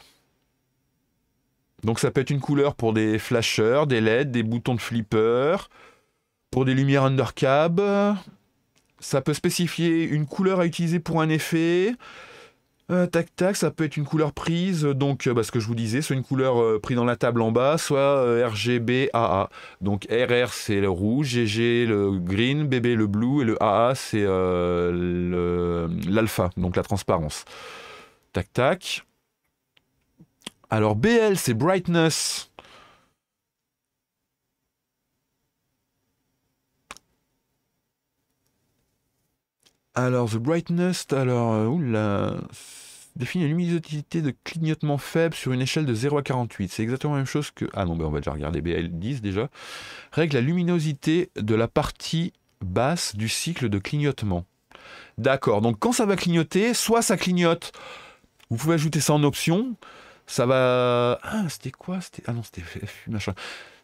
donc ça peut être une couleur pour des flashers, des LED, des boutons de flipper, pour des lumières undercab. Ça peut spécifier une couleur à utiliser pour un effet. Tac tac, ça peut être une couleur prise, donc ce que je vous disais, soit une couleur prise dans la table en bas, soit RGB AA. Donc RR c'est le rouge, GG le green, BB le blue et le AA c'est l'alpha, donc la transparence. Tac tac. Alors BL c'est brightness. Alors, the brightness, oula, définit la luminosité de clignotement faible sur une échelle de 0 à 48. C'est exactement la même chose que... Ah non, on va déjà regarder BL10 déjà. Règle la luminosité de la partie basse du cycle de clignotement. D'accord, donc quand ça va clignoter, soit ça clignote, vous pouvez ajouter ça en option, ça va... Ah, c'était quoi? Ah non, c'était machin.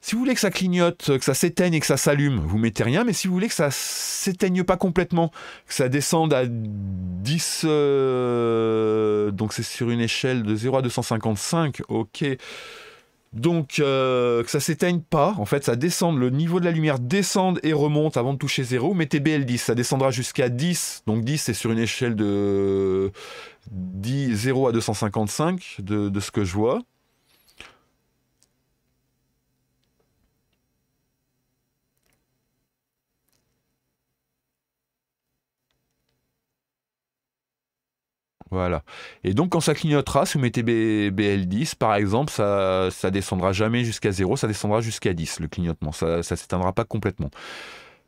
Si vous voulez que ça clignote, que ça s'éteigne et que ça s'allume, vous mettez rien. Mais si vous voulez que ça s'éteigne pas complètement, que ça descende à 10... donc c'est sur une échelle de 0 à 255, ok. Donc que ça s'éteigne pas, en fait ça descend, le niveau de la lumière descend et remonte avant de toucher 0. Mettez BL10, ça descendra jusqu'à 10. Donc 10 c'est sur une échelle de 0 à 255 de ce que je vois. Voilà. Et donc, quand ça clignotera, si vous mettez BL10, par exemple, ça descendra jamais jusqu'à 0, ça descendra jusqu'à 10, le clignotement. Ça s'éteindra pas complètement.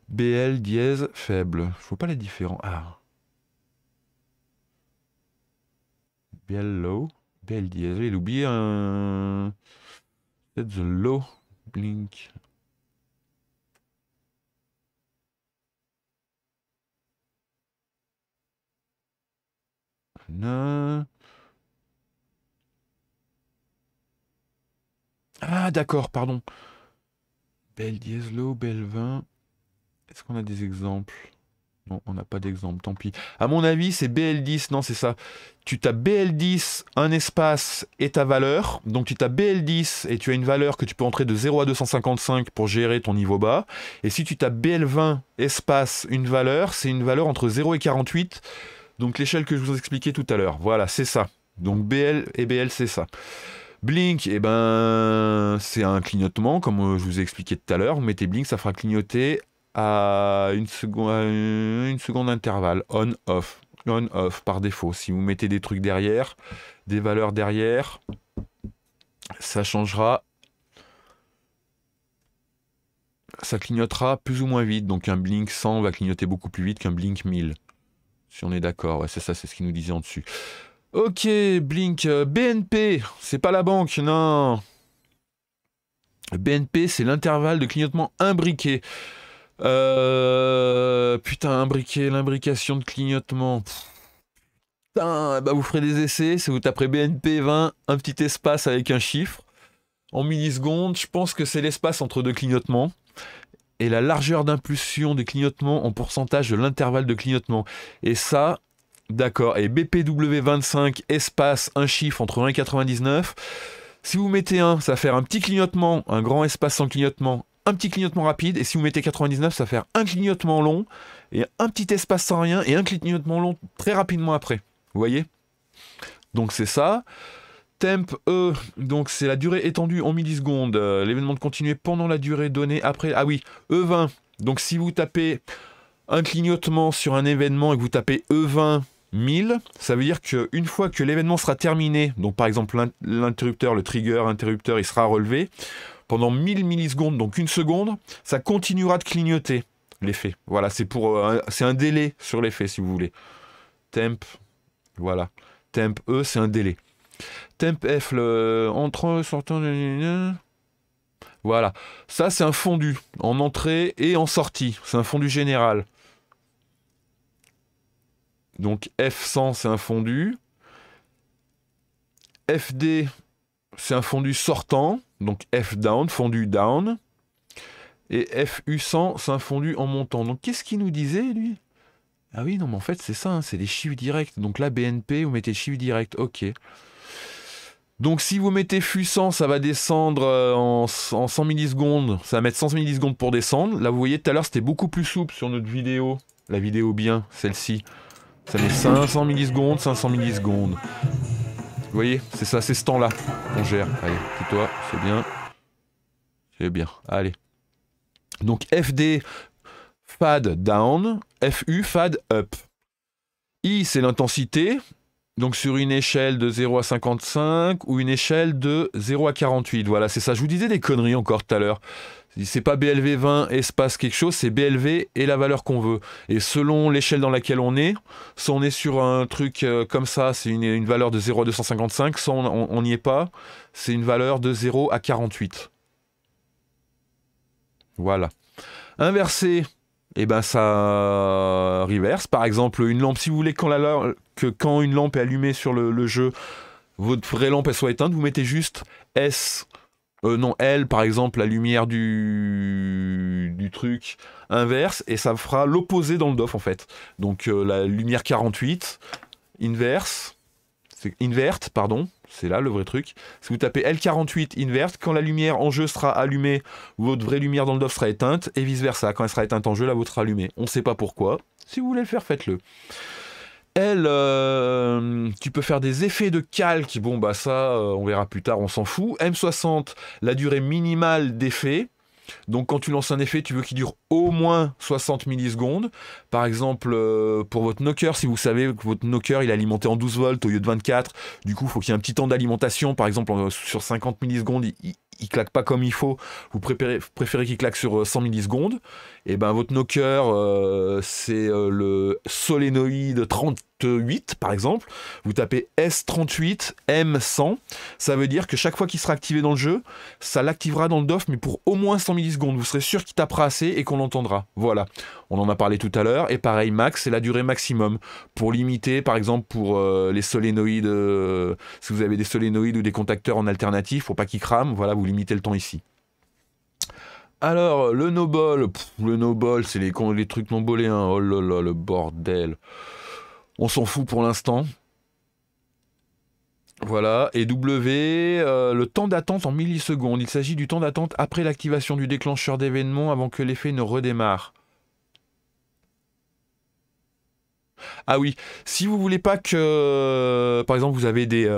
BL dièse faible. Je vois pas la différence. Ah. BL low. BL dièse. Il a oublié un... Peut-être the low blink. Non. Ah d'accord, pardon. BL dièse low, BL 20. Est-ce qu'on a des exemples? Non, on n'a pas d'exemple, tant pis. À mon avis, c'est BL10, non, c'est ça. Tu tapes BL10, un espace et ta valeur. Donc tu tapes BL10 et tu as une valeur que tu peux entrer de 0 à 255 pour gérer ton niveau bas. Et si tu tapes BL20, espace, une valeur, c'est une valeur entre 0 et 48. Donc l'échelle que je vous ai expliqué tout à l'heure. Voilà, c'est ça. Donc BL et BL, c'est ça. Blink, eh ben, c'est un clignotement, comme je vous ai expliqué tout à l'heure. Vous mettez Blink, ça fera clignoter à une seconde intervalle, on-off. On-off par défaut. Si vous mettez des trucs derrière, des valeurs derrière, ça changera. Ça clignotera plus ou moins vite. Donc un Blink 100 va clignoter beaucoup plus vite qu'un Blink 1000. Si on est d'accord, ouais, c'est ça, c'est ce qu'il nous disait en dessus. Ok, Blink, BNP, c'est pas la banque, non. BNP, c'est l'intervalle de clignotement imbriqué. Putain, imbriqué, l'imbrication de clignotement. Putain, bah vous ferez des essais, si vous taperez BNP 20, un petit espace avec un chiffre. En millisecondes, je pense que c'est l'espace entre deux clignotements. Et la largeur d'impulsion des clignotements en pourcentage de l'intervalle de clignotement. Et ça, d'accord. Et BPW25, espace, un chiffre entre 1 et 99. Si vous mettez 1, ça va faire un petit clignotement, un grand espace sans clignotement, un petit clignotement rapide. Et si vous mettez 99, ça va faire un clignotement long et un petit espace sans rien, et un clignotement long très rapidement après. Vous voyez? Donc c'est ça. Temp E, donc c'est la durée étendue en millisecondes. L'événement de continuer pendant la durée donnée après... Ah oui, E20. Donc si vous tapez un clignotement sur un événement et que vous tapez E20 1000, ça veut dire qu'une fois que l'événement sera terminé, donc par exemple l'interrupteur, le trigger interrupteur, il sera relevé, pendant 1000 millisecondes, donc une seconde, ça continuera de clignoter l'effet. Voilà, c'est un délai sur l'effet si vous voulez. Temp, voilà. Temp E, c'est un délai. Temp F, le entrant, sortant, voilà. Ça, c'est un fondu en entrée et en sortie. C'est un fondu général. Donc F100, c'est un fondu. FD, c'est un fondu sortant. Donc F down, fondu down. Et FU100, c'est un fondu en montant. Donc qu'est-ce qu'il nous disait, lui? Ah oui, non, mais en fait, c'est ça, hein, c'est les chiffres directs. Donc là, BNP, vous mettez chiffre direct. Ok. Donc si vous mettez FU100, ça va descendre en 100 millisecondes. Ça va mettre 100 millisecondes pour descendre. Là, vous voyez, tout à l'heure, c'était beaucoup plus souple sur notre vidéo. La vidéo bien, celle-ci. Ça met 500 millisecondes, 500 millisecondes. Vous voyez, c'est ça, c'est ce temps-là qu'on gère. Allez, tais-toi, c'est bien. C'est bien, allez. Donc FD, fade down. FU, fade up. I, c'est l'intensité. Donc sur une échelle de 0 à 55 ou une échelle de 0 à 48. Voilà, c'est ça. Je vous disais des conneries encore tout à l'heure. C'est pas BLV 20 espace quelque chose, c'est BLV et la valeur qu'on veut. Et selon l'échelle dans laquelle on est, soit on est sur un truc comme ça, c'est une valeur de 0 à 255, soit on n'y est pas, c'est une valeur de 0 à 48. Voilà. Inversé, et ben ça reverse. Par exemple, une lampe, si vous voulez quand une lampe est allumée sur le jeu, votre vraie lampe elle soit éteinte, vous mettez juste S, non L par exemple, la lumière du truc inverse, et ça fera l'opposé dans le DOF en fait. Donc la lumière 48, inverse, c'est invert, pardon. C'est là le vrai truc. Si vous tapez L48 invert, quand la lumière en jeu sera allumée, votre vraie lumière dans le DOF sera éteinte, et vice versa. Quand elle sera éteinte en jeu, la vôtre sera allumée. On ne sait pas pourquoi. Si vous voulez le faire, faites-le. L, tu peux faire des effets de calque. Bon, bah ça, on verra plus tard, on s'en fout. M60, la durée minimale d'effet. Donc quand tu lances un effet, tu veux qu'il dure au moins 60 millisecondes. Par exemple, pour votre knocker, si vous savez que votre knocker il est alimenté en 12 volts au lieu de 24, du coup il faut qu'il y ait un petit temps d'alimentation. Par exemple, sur 50 millisecondes, il claque pas comme il faut. Vous préférez qu'il claque sur 100 millisecondes. Et ben votre knocker, c'est le solénoïde 38 par exemple. Vous tapez S38 M100. Ça veut dire que chaque fois qu'il sera activé dans le jeu, ça l'activera dans le DOF, mais pour au moins 100 millisecondes. Vous serez sûr qu'il tapera assez et qu'on l'entendra. Voilà. On en a parlé tout à l'heure. Et pareil, max, c'est la durée maximum. Pour limiter, par exemple, pour les solénoïdes, si vous avez des solénoïdes ou des contacteurs en alternatif, pour pas qu'ils crament, voilà, vous limitez le temps ici. Alors, le no-ball, c'est les trucs non-bolés, hein. Oh là là, le bordel. On s'en fout pour l'instant. Voilà, et W, le temps d'attente en millisecondes. Il s'agit du temps d'attente après l'activation du déclencheur d'événement avant que l'effet ne redémarre. Ah oui, si vous voulez pas que, par exemple, vous avez des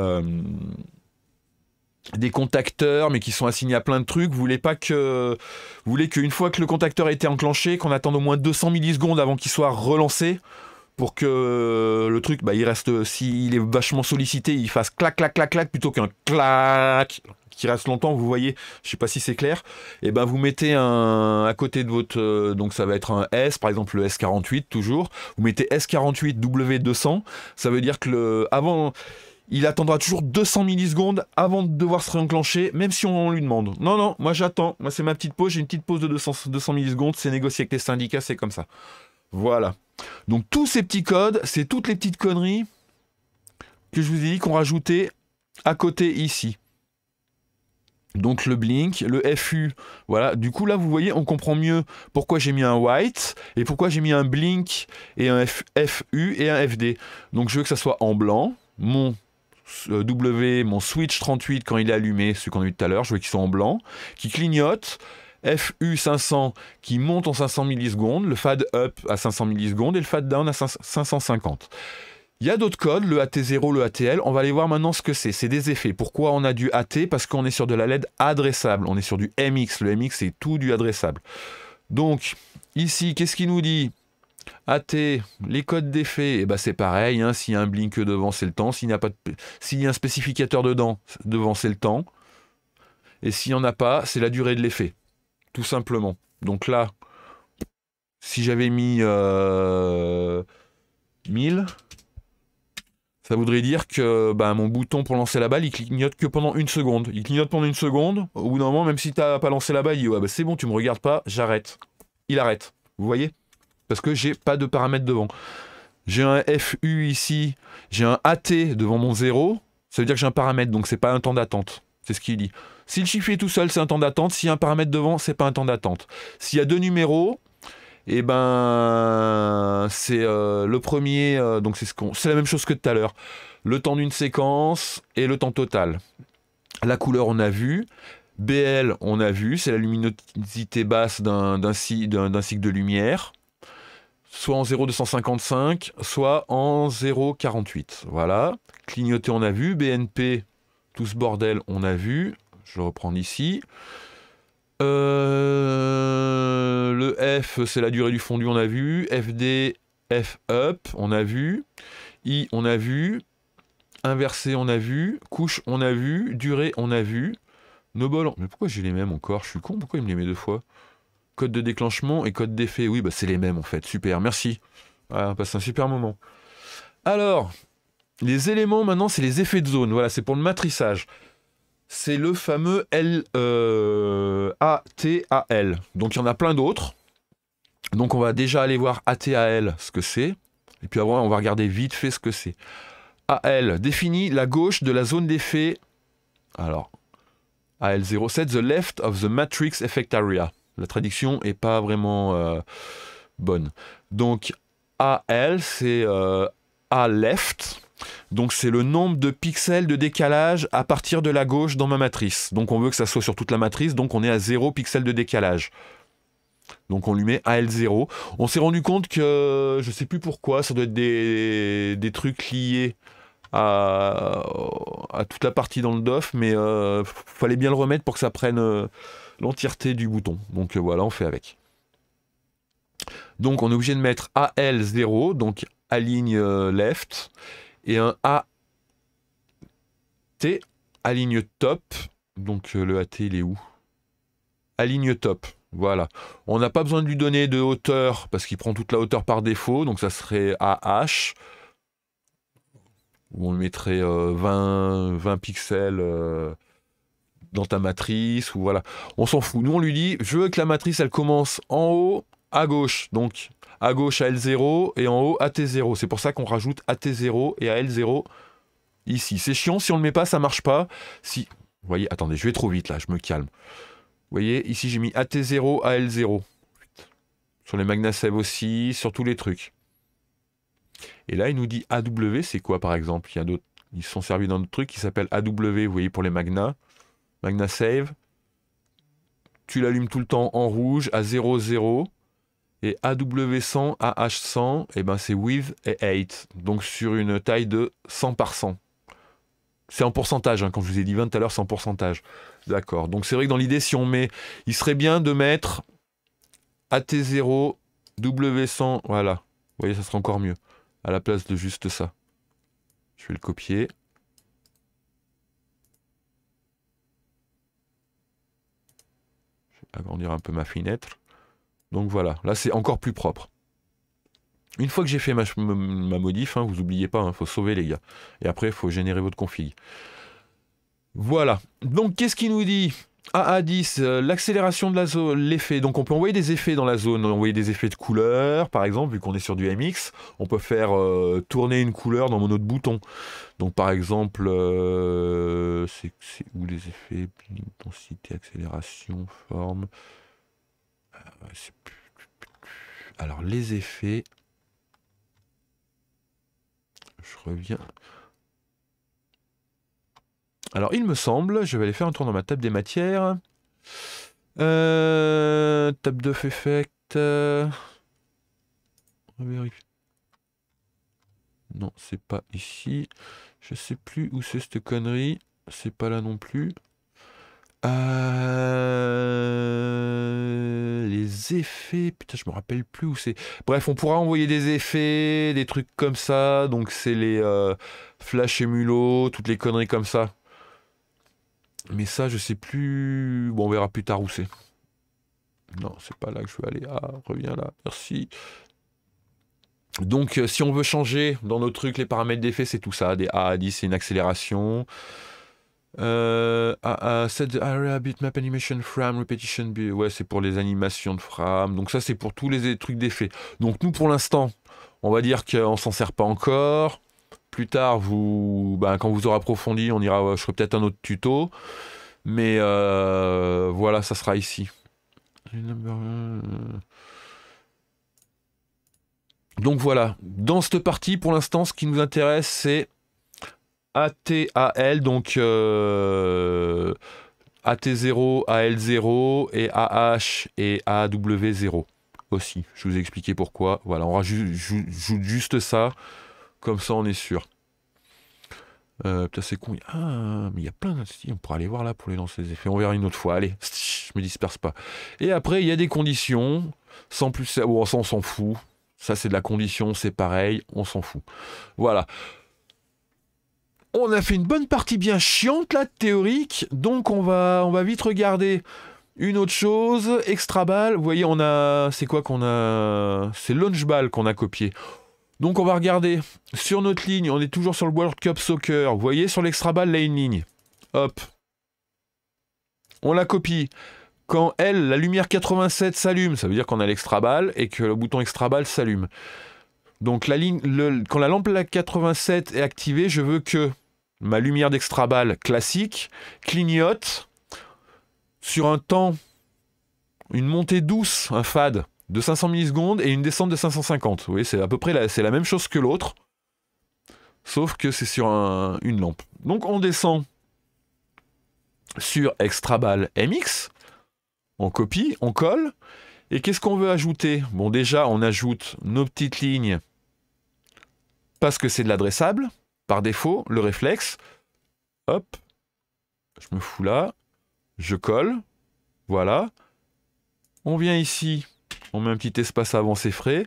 contacteurs mais qui sont assignés à plein de trucs, vous voulez qu'une fois que le contacteur a été enclenché, qu'on attende au moins 200 millisecondes avant qu'il soit relancé pour que le truc, bah, il reste, s'il est vachement sollicité, il fasse clac clac clac clac plutôt qu'un clac qui reste longtemps, vous voyez, je sais pas si c'est clair, et ben vous mettez à côté de votre, donc ça va être un S, par exemple le S48 toujours, vous mettez S48 W200, ça veut dire que il attendra toujours 200 millisecondes avant de devoir se réenclencher, même si on lui demande. Non, non, moi j'attends. Moi c'est ma petite pause, j'ai une petite pause de 200 millisecondes, c'est négocié avec les syndicats, c'est comme ça. Voilà. Donc tous ces petits codes, c'est toutes les petites conneries que je vous ai dit qu'on rajoutait à côté ici. Donc le blink, le FU, voilà. Du coup là vous voyez, on comprend mieux pourquoi j'ai mis un white et pourquoi j'ai mis un blink et un FU et un FD. Donc je veux que ça soit en blanc. Mon W, mon switch 38 quand il est allumé, celui qu'on a vu tout à l'heure, je veux qu'il soit en blanc, qui clignote. FU 500 qui monte en 500 millisecondes, le fade up à 500 millisecondes et le fade down à 550. Il y a d'autres codes, le AT0, le ATL. On va aller voir maintenant ce que c'est. C'est des effets. Pourquoi on a du AT? Parce qu'on est sur de la LED adressable. On est sur du MX. Le MX, c'est tout du adressable. Donc, ici, qu'est-ce qu'il nous dit? AT, les codes d'effet, eh ben c'est pareil. Hein, s'il y a un blink devant, c'est le temps. S'il y a un spécificateur devant, c'est le temps. Et s'il n'y en a pas, c'est la durée de l'effet. Tout simplement. Donc là, si j'avais mis 1000... ça voudrait dire que mon bouton pour lancer la balle, il clignote que pendant 1 seconde. Il clignote pendant 1 seconde. Au bout d'un moment, même si tu n'as pas lancé la balle, il dit ouais, c'est bon, tu me regardes pas, j'arrête. Il arrête. Vous voyez? Parce que j'ai pas de paramètres devant. J'ai un FU ici, j'ai un AT devant mon 0. Ça veut dire que j'ai un paramètre, donc c'est pas un temps d'attente. C'est ce qu'il dit. Si le chiffre est tout seul, c'est un temps d'attente. S'il y a un paramètre devant, c'est pas un temps d'attente. S'il y a 2 numéros, et c'est le premier, donc c'est la même chose que tout à l'heure. Le temps d'une séquence et le temps total. La couleur, on a vu. BL, on a vu, c'est la luminosité basse d'un cycle de lumière. Soit en 0,255, soit en 0,48. Voilà. Clignoter, on a vu. BNP, tout ce bordel, on a vu. Je le reprends ici. Le F, c'est la durée du fondu, on a vu. FD, F up, on a vu. I, on a vu. Inversé, on a vu. Couche, on a vu. Durée, on a vu. Noble, mais pourquoi j'ai les mêmes encore? Je suis con, pourquoi il me les met 2 fois? Code de déclenchement et code d'effet, oui, c'est les mêmes en fait. Super, merci. Voilà, on passe un super moment. Alors, les éléments maintenant, c'est les effets de zone. Voilà, c'est pour le matrissage. C'est le fameux ATAL. Donc il y en a plein d'autres. Donc on va déjà aller voir ATAL, ce que c'est. Et puis après, on va regarder vite fait ce que c'est. AL définit la gauche de la zone d'effet. Alors, AL0, set the left of the matrix effect area. La traduction n'est pas vraiment bonne. Donc AL, c'est A left. Donc c'est le nombre de pixels de décalage à partir de la gauche dans ma matrice. Donc on veut que ça soit sur toute la matrice, donc on est à 0 pixels de décalage. Donc on lui met AL0. On s'est rendu compte que, je sais plus pourquoi, ça doit être des trucs liés à toute la partie dans le DOF, mais fallait bien le remettre pour que ça prenne l'entièreté du bouton. Donc voilà, on fait avec. Donc on est obligé de mettre AL0, donc aligne left, et un AT, aligne top. Donc le AT, il est où? Aligne top. Voilà. On n'a pas besoin de lui donner de hauteur, parce qu'il prend toute la hauteur par défaut, donc ça serait AH. Où on mettrait 20 pixels dans ta matrice, ou voilà. On s'en fout. Nous, on lui dit, je veux que la matrice, elle commence en haut, à gauche. Donc, à gauche, AL0, et en haut, AT0. C'est pour ça qu'on rajoute AT0 et AL0 ici. C'est chiant, si on ne le met pas, ça marche pas. Si, vous voyez, attendez, je vais trop vite, là, je me calme. Vous voyez, ici, j'ai mis AT0, AL0. Sur les MagnaSave aussi, sur tous les trucs. Et là, il nous dit AW, c'est quoi par exemple? Il y a d'autres, ils se sont servis dans d'autres trucs qui s'appellent AW, vous voyez, pour les MagnaSave. Tu l'allumes tout le temps en rouge à 0, 0. Et AW100, AH100, et c'est width et height. Donc sur une taille de 100 par 100. C'est en pourcentage, hein, quand je vous ai dit 20 tout à l'heure, c'est en pourcentage. D'accord. Donc c'est vrai que dans l'idée, si on met, il serait bien de mettre AT0, W100, voilà. Vous voyez, ça serait encore mieux. À la place de juste ça. Je vais le copier. Je vais agrandir un peu ma fenêtre. Donc voilà, là c'est encore plus propre. Une fois que j'ai fait ma modif, hein, vous n'oubliez pas, il faut sauver les gars. Et après, il faut générer votre config. Voilà. Donc qu'est-ce qu'il nous dit? AA10, l'accélération de la zone, l'effet. Donc on peut envoyer des effets dans la zone, envoyer des effets de couleur, par exemple, vu qu'on est sur du MX, on peut faire tourner une couleur dans mon autre bouton. Donc par exemple, c'est où les effets? Intensité, accélération, forme. Alors les effets, je reviens. Alors il me semble, je vais aller faire un tour dans ma table des matières. Tab d'off effect. On vérifie. Non, c'est pas ici. Je sais plus où c'est cette connerie. C'est pas là non plus. Les effets. Putain, je me rappelle plus où c'est. Bref, on pourra envoyer des effets, des trucs comme ça. Donc, c'est les flash émulo, toutes les conneries comme ça. Mais ça, je sais plus. Bon, on verra plus tard où c'est. Non, c'est pas là que je veux aller. Ah, reviens là. Merci. Donc, si on veut changer dans nos trucs les paramètres d'effet, c'est tout ça. Des A à 10, c'est une accélération. Set the area bitmap animation frame repetition. Ouais, c'est pour les animations de frame. Donc, ça, c'est pour tous les trucs d'effet. Donc, nous, pour l'instant, on va dire qu'on s'en sert pas encore. Plus tard, quand vous aurez approfondi, je ferai peut-être un autre tuto. Mais voilà, ça sera ici. Donc voilà, dans cette partie, pour l'instant, ce qui nous intéresse, c'est ATAL, donc AT0, AL0 et AH et AW0 aussi. Je vous ai expliqué pourquoi. Voilà, on rajoute juste ça, comme ça on est sûr. Putain, c'est con. Ah, mais il y a plein de... On pourra aller voir là pour les lancer les effets. On verra une autre fois. Allez, je me disperse pas. Et après, il y a des conditions. Sans plus... Bon, ça, on s'en fout. Ça, c'est de la condition, c'est pareil. On s'en fout. Voilà. On a fait une bonne partie bien chiante, là, théorique. Donc, on va vite regarder une autre chose. Extraball. Vous voyez, on a... C'est quoi qu'on a... C'est Launchball qu'on a copié. Donc on va regarder sur notre ligne, on est toujours sur le World Cup Soccer. Vous voyez sur l'extra-balle, là une ligne. Hop. On la copie. Quand la lumière 87 s'allume, ça veut dire qu'on a l'extra-balle et que le bouton extra-balle s'allume. Donc la ligne, quand la lampe 87 est activée, je veux que ma lumière d'extra-balle classique clignote sur un temps, une montée douce, un fade de 500 millisecondes et une descente de 550. Vous voyez, c'est à peu près c'est la même chose que l'autre, sauf que c'est sur une lampe. Donc on descend sur Extraball MX, on copie, on colle, et qu'est-ce qu'on veut ajouter? Bon, déjà, on ajoute nos petites lignes, parce que c'est de l'adressable, par défaut, le réflexe. Hop, je me fous là, je colle, voilà. On vient ici, on met un petit espace avant, c'est frais.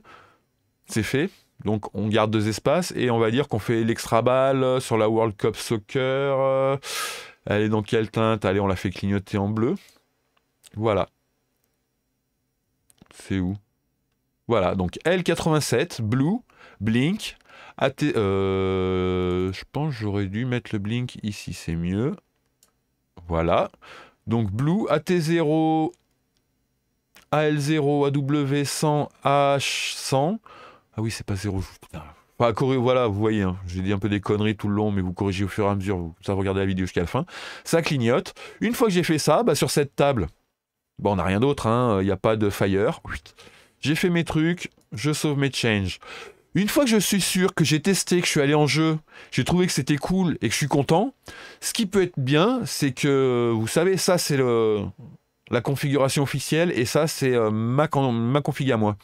C'est fait. Donc on garde 2 espaces et on va dire qu'on fait l'extra-balle sur la World Cup Soccer. Elle est dans quelle teinte? Allez, on la fait clignoter en bleu. Voilà. C'est où? Voilà, donc L87, Blue, Blink. Je pense que j'aurais dû mettre le Blink ici, c'est mieux. Voilà. Donc Blue, AT0, AL0, AW100, H100. Ah oui, c'est pas 0. Putain. Enfin, voilà, vous voyez, hein, j'ai dit un peu des conneries tout le long, mais vous corrigez au fur et à mesure, vous regardez la vidéo jusqu'à la fin. Ça clignote. Une fois que j'ai fait ça, sur cette table, on n'a rien d'autre, il n'y a pas de fire. J'ai fait mes trucs, je sauve mes changes. Une fois que je suis sûr que j'ai testé, que je suis allé en jeu, j'ai trouvé que c'était cool et que je suis content, ce qui peut être bien, c'est que, vous savez, ça c'est la configuration officielle et ça c'est ma config à moi.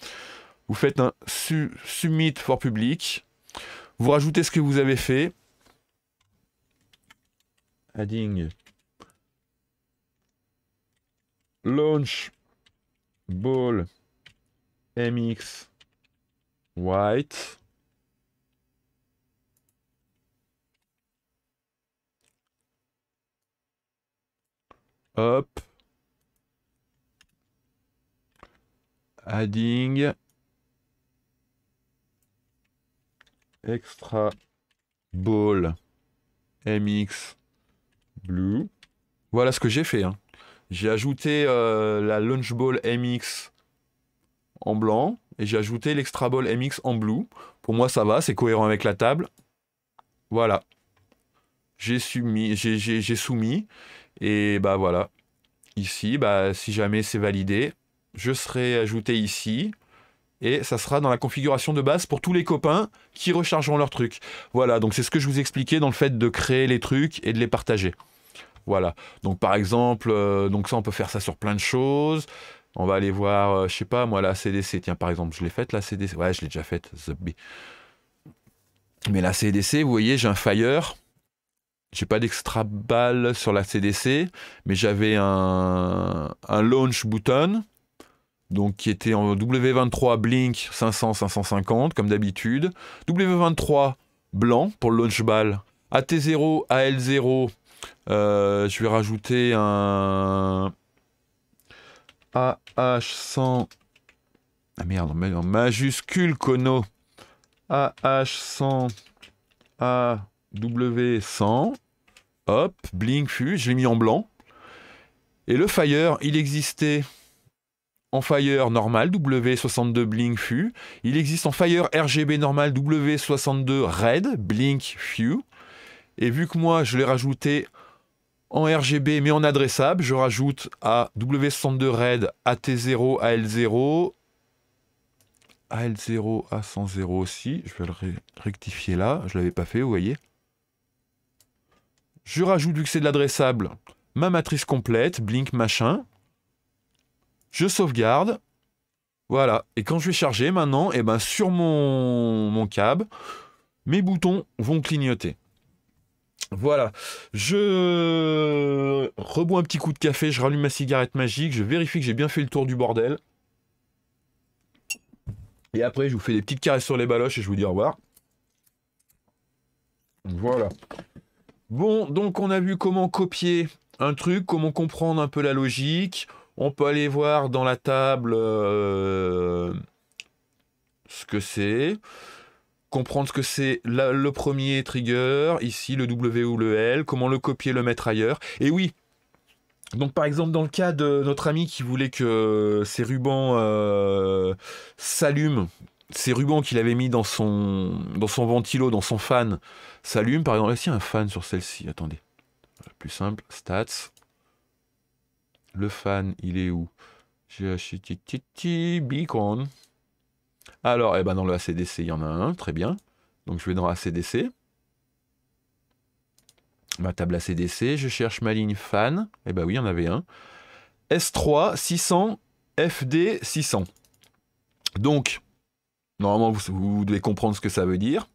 Vous faites un submit for public, vous rajoutez ce que vous avez fait. Adding launch ball mx white. Hop. Adding extra ball mx blue. Voilà ce que j'ai fait. J'ai ajouté la launch ball mx en blanc et j'ai ajouté l'extra ball mx en blue. Pour moi ça va, c'est cohérent avec la table. Voilà. J'ai soumis et voilà. Ici, si jamais c'est validé, je serai ajouté ici. Et ça sera dans la configuration de base pour tous les copains qui rechargeront leurs trucs. Voilà, donc c'est ce que je vous expliquais dans le fait de créer les trucs et de les partager. Voilà. Donc par exemple, donc ça on peut faire ça sur plein de choses. On va aller voir, je sais pas moi, la CDC. Tiens, par exemple, je l'ai faite la CDC. Ouais, je l'ai déjà faite. Mais la CDC, vous voyez, j'ai un Fire. J'ai pas d'extra balle sur la CDC, mais j'avais un launch button, donc qui était en W23 Blink 500-550, comme d'habitude. W23 blanc pour le launch ball. AT0, AL0, je vais rajouter un AH100. Ah merde, en majuscule Kono. AH100, AW100. Hop, Blink Fu, je l'ai mis en blanc. Et le Fire, il existait en Fire normal, W62 Blink Fu. Il existe en Fire RGB normal, W62 Red, Blink Fu. Et vu que moi, je l'ai rajouté en RGB, mais en adressable, je rajoute à W62 Red, AT0, AL0, AL0, A100 aussi. Je vais le rectifier là, je ne l'avais pas fait, vous voyez. Je rajoute, vu que c'est de l'adressable, ma matrice complète, Blink machin. Je sauvegarde. Voilà. Et quand je vais charger maintenant, et ben sur mon câble, mes boutons vont clignoter. Voilà. Je rebois un petit coup de café, je rallume ma cigarette magique, je vérifie que j'ai bien fait le tour du bordel. Et après, je vous fais des petites caresses sur les baloches et je vous dis au revoir. Voilà. Bon, donc on a vu comment copier un truc, comment comprendre un peu la logique. On peut aller voir dans la table ce que c'est, comprendre ce que c'est le premier trigger, ici le W ou le L, comment le copier, le mettre ailleurs. Et oui, donc par exemple dans le cas de notre ami qui voulait que ses rubans s'allument, ces rubans qu'il avait mis dans son ventilo, dans son fan, s'allument. Par exemple, est-ce qu'il y a un fan sur celle-ci? Attendez, plus simple, stats. Le fan, il est où? J'ai acheté Beacon. Alors, eh ben dans le ACDC, il y en a un, très bien. Donc je vais dans ACDC. Ma table ACDC, je cherche ma ligne fan. Eh ben oui, il y en avait un. S3 600 FD 600. Donc, normalement, vous devez comprendre ce que ça veut dire.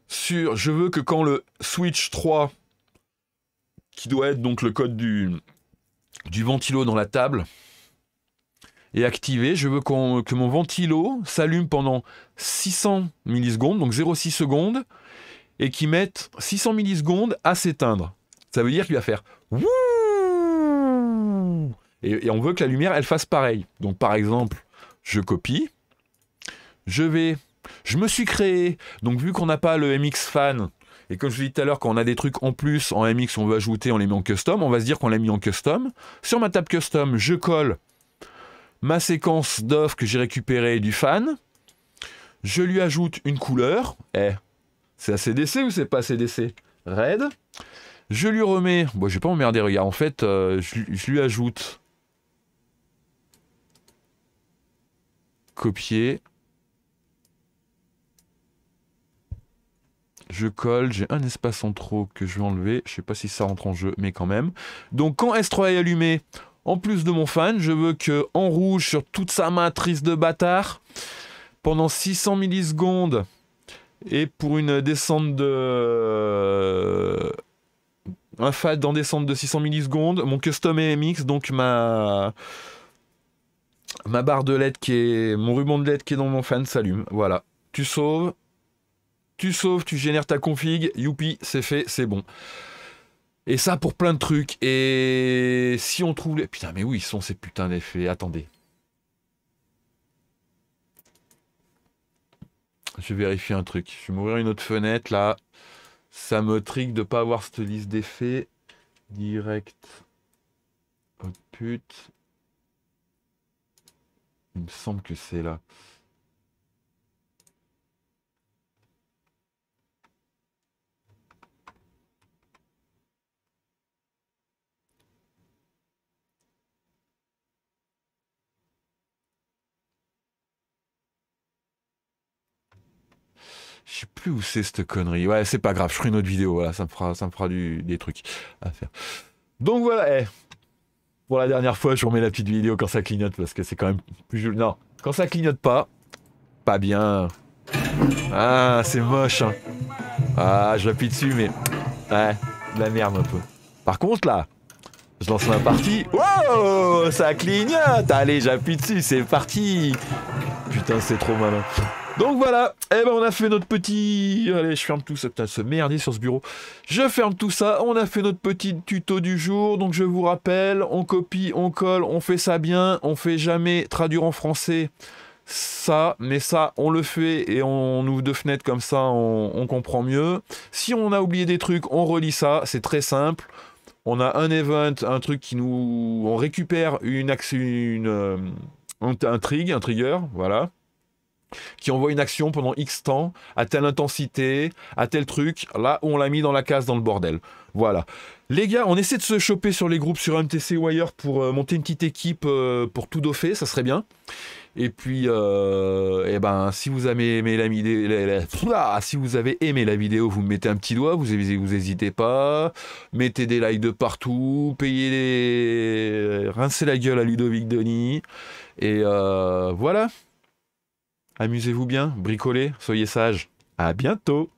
Je veux que quand le switch 3, qui doit être donc le code du ventilo dans la table, est activé, je veux que mon ventilo s'allume pendant 600 millisecondes, donc 0,6 secondes, et qu'il mette 600 millisecondes à s'éteindre. Ça veut dire qu'il va faire wouh, et on veut que la lumière, elle fasse pareil. Donc par exemple, je copie, je me suis créé, donc vu qu'on n'a pas le MX Fan, et comme je vous disais tout à l'heure, quand on a des trucs en plus en MX, on veut ajouter, on les met en custom, on va se dire qu'on l'a mis en custom. Sur ma table custom, je colle ma séquence d'off que j'ai récupérée du fan, je lui ajoute une couleur, c'est ACDC ou c'est pas ACDC? Red. Je lui remets, bon je vais pas m'emmerder, regarde, en fait, je lui ajoute copier. Je colle, j'ai un espace en trop que je vais enlever, je sais pas si ça rentre en jeu, mais quand même. Donc quand S3 est allumé, en plus de mon fan, je veux que en rouge sur toute sa matrice de bâtard, pendant 600 millisecondes, et pour une descente de... un fade en descente de 600 millisecondes, mon custom EMX, donc ma barre de LED mon ruban de LED qui est dans mon fan s'allume. Voilà. Tu sauves, tu génères ta config, youpi, c'est fait, c'est bon. Et ça pour plein de trucs. Et si on trouve les... Putain, mais où ils sont ces putains d'effets? Attendez. Je vais vérifier un truc. Je vais m'ouvrir une autre fenêtre, là. Ça me trigue de pas avoir cette liste d'effets. Direct. Output. Il me semble que c'est là. Je sais plus où c'est cette connerie. Ouais, c'est pas grave, je ferai une autre vidéo, voilà, ça me fera des trucs à faire. Donc voilà, pour la dernière fois, je vous remets la petite vidéo quand ça clignote, parce que c'est quand même plus joli. Non, quand ça clignote pas bien. Ah, c'est moche, hein. Ah, j'appuie dessus, mais... Ouais, de la merde un peu. Par contre, là, je lance ma partie. Wow, ça clignote. Allez, j'appuie dessus, c'est parti. Putain, c'est trop malin. Donc voilà, eh ben on a fait notre petit... Allez, je ferme tout ça, putain, se merder sur ce bureau. Je ferme tout ça, on a fait notre petit tuto du jour, donc je vous rappelle, on copie, on colle, on fait ça bien, on fait jamais traduire en français ça, mais ça, on le fait et on ouvre deux fenêtres comme ça, on comprend mieux. Si on a oublié des trucs, on relit ça, c'est très simple. On a un event, un truc qui nous... On récupère un trigger, voilà, qui envoie une action pendant X temps, à telle intensité, à tel truc, là où on l'a mis dans la case dans le bordel. Voilà. Les gars, on essaie de se choper sur les groupes sur MTC ou ailleurs pour monter une petite équipe pour tout doffer, ça serait bien. Et puis, eh ben, si vous avez aimé la vidéo, si vous avez aimé la vidéo, vous me mettez un petit doigt, vous hésitez pas, mettez des likes de partout, rincez la gueule à Ludovic Denis, et voilà. Amusez-vous bien, bricolez, soyez sages. À bientôt.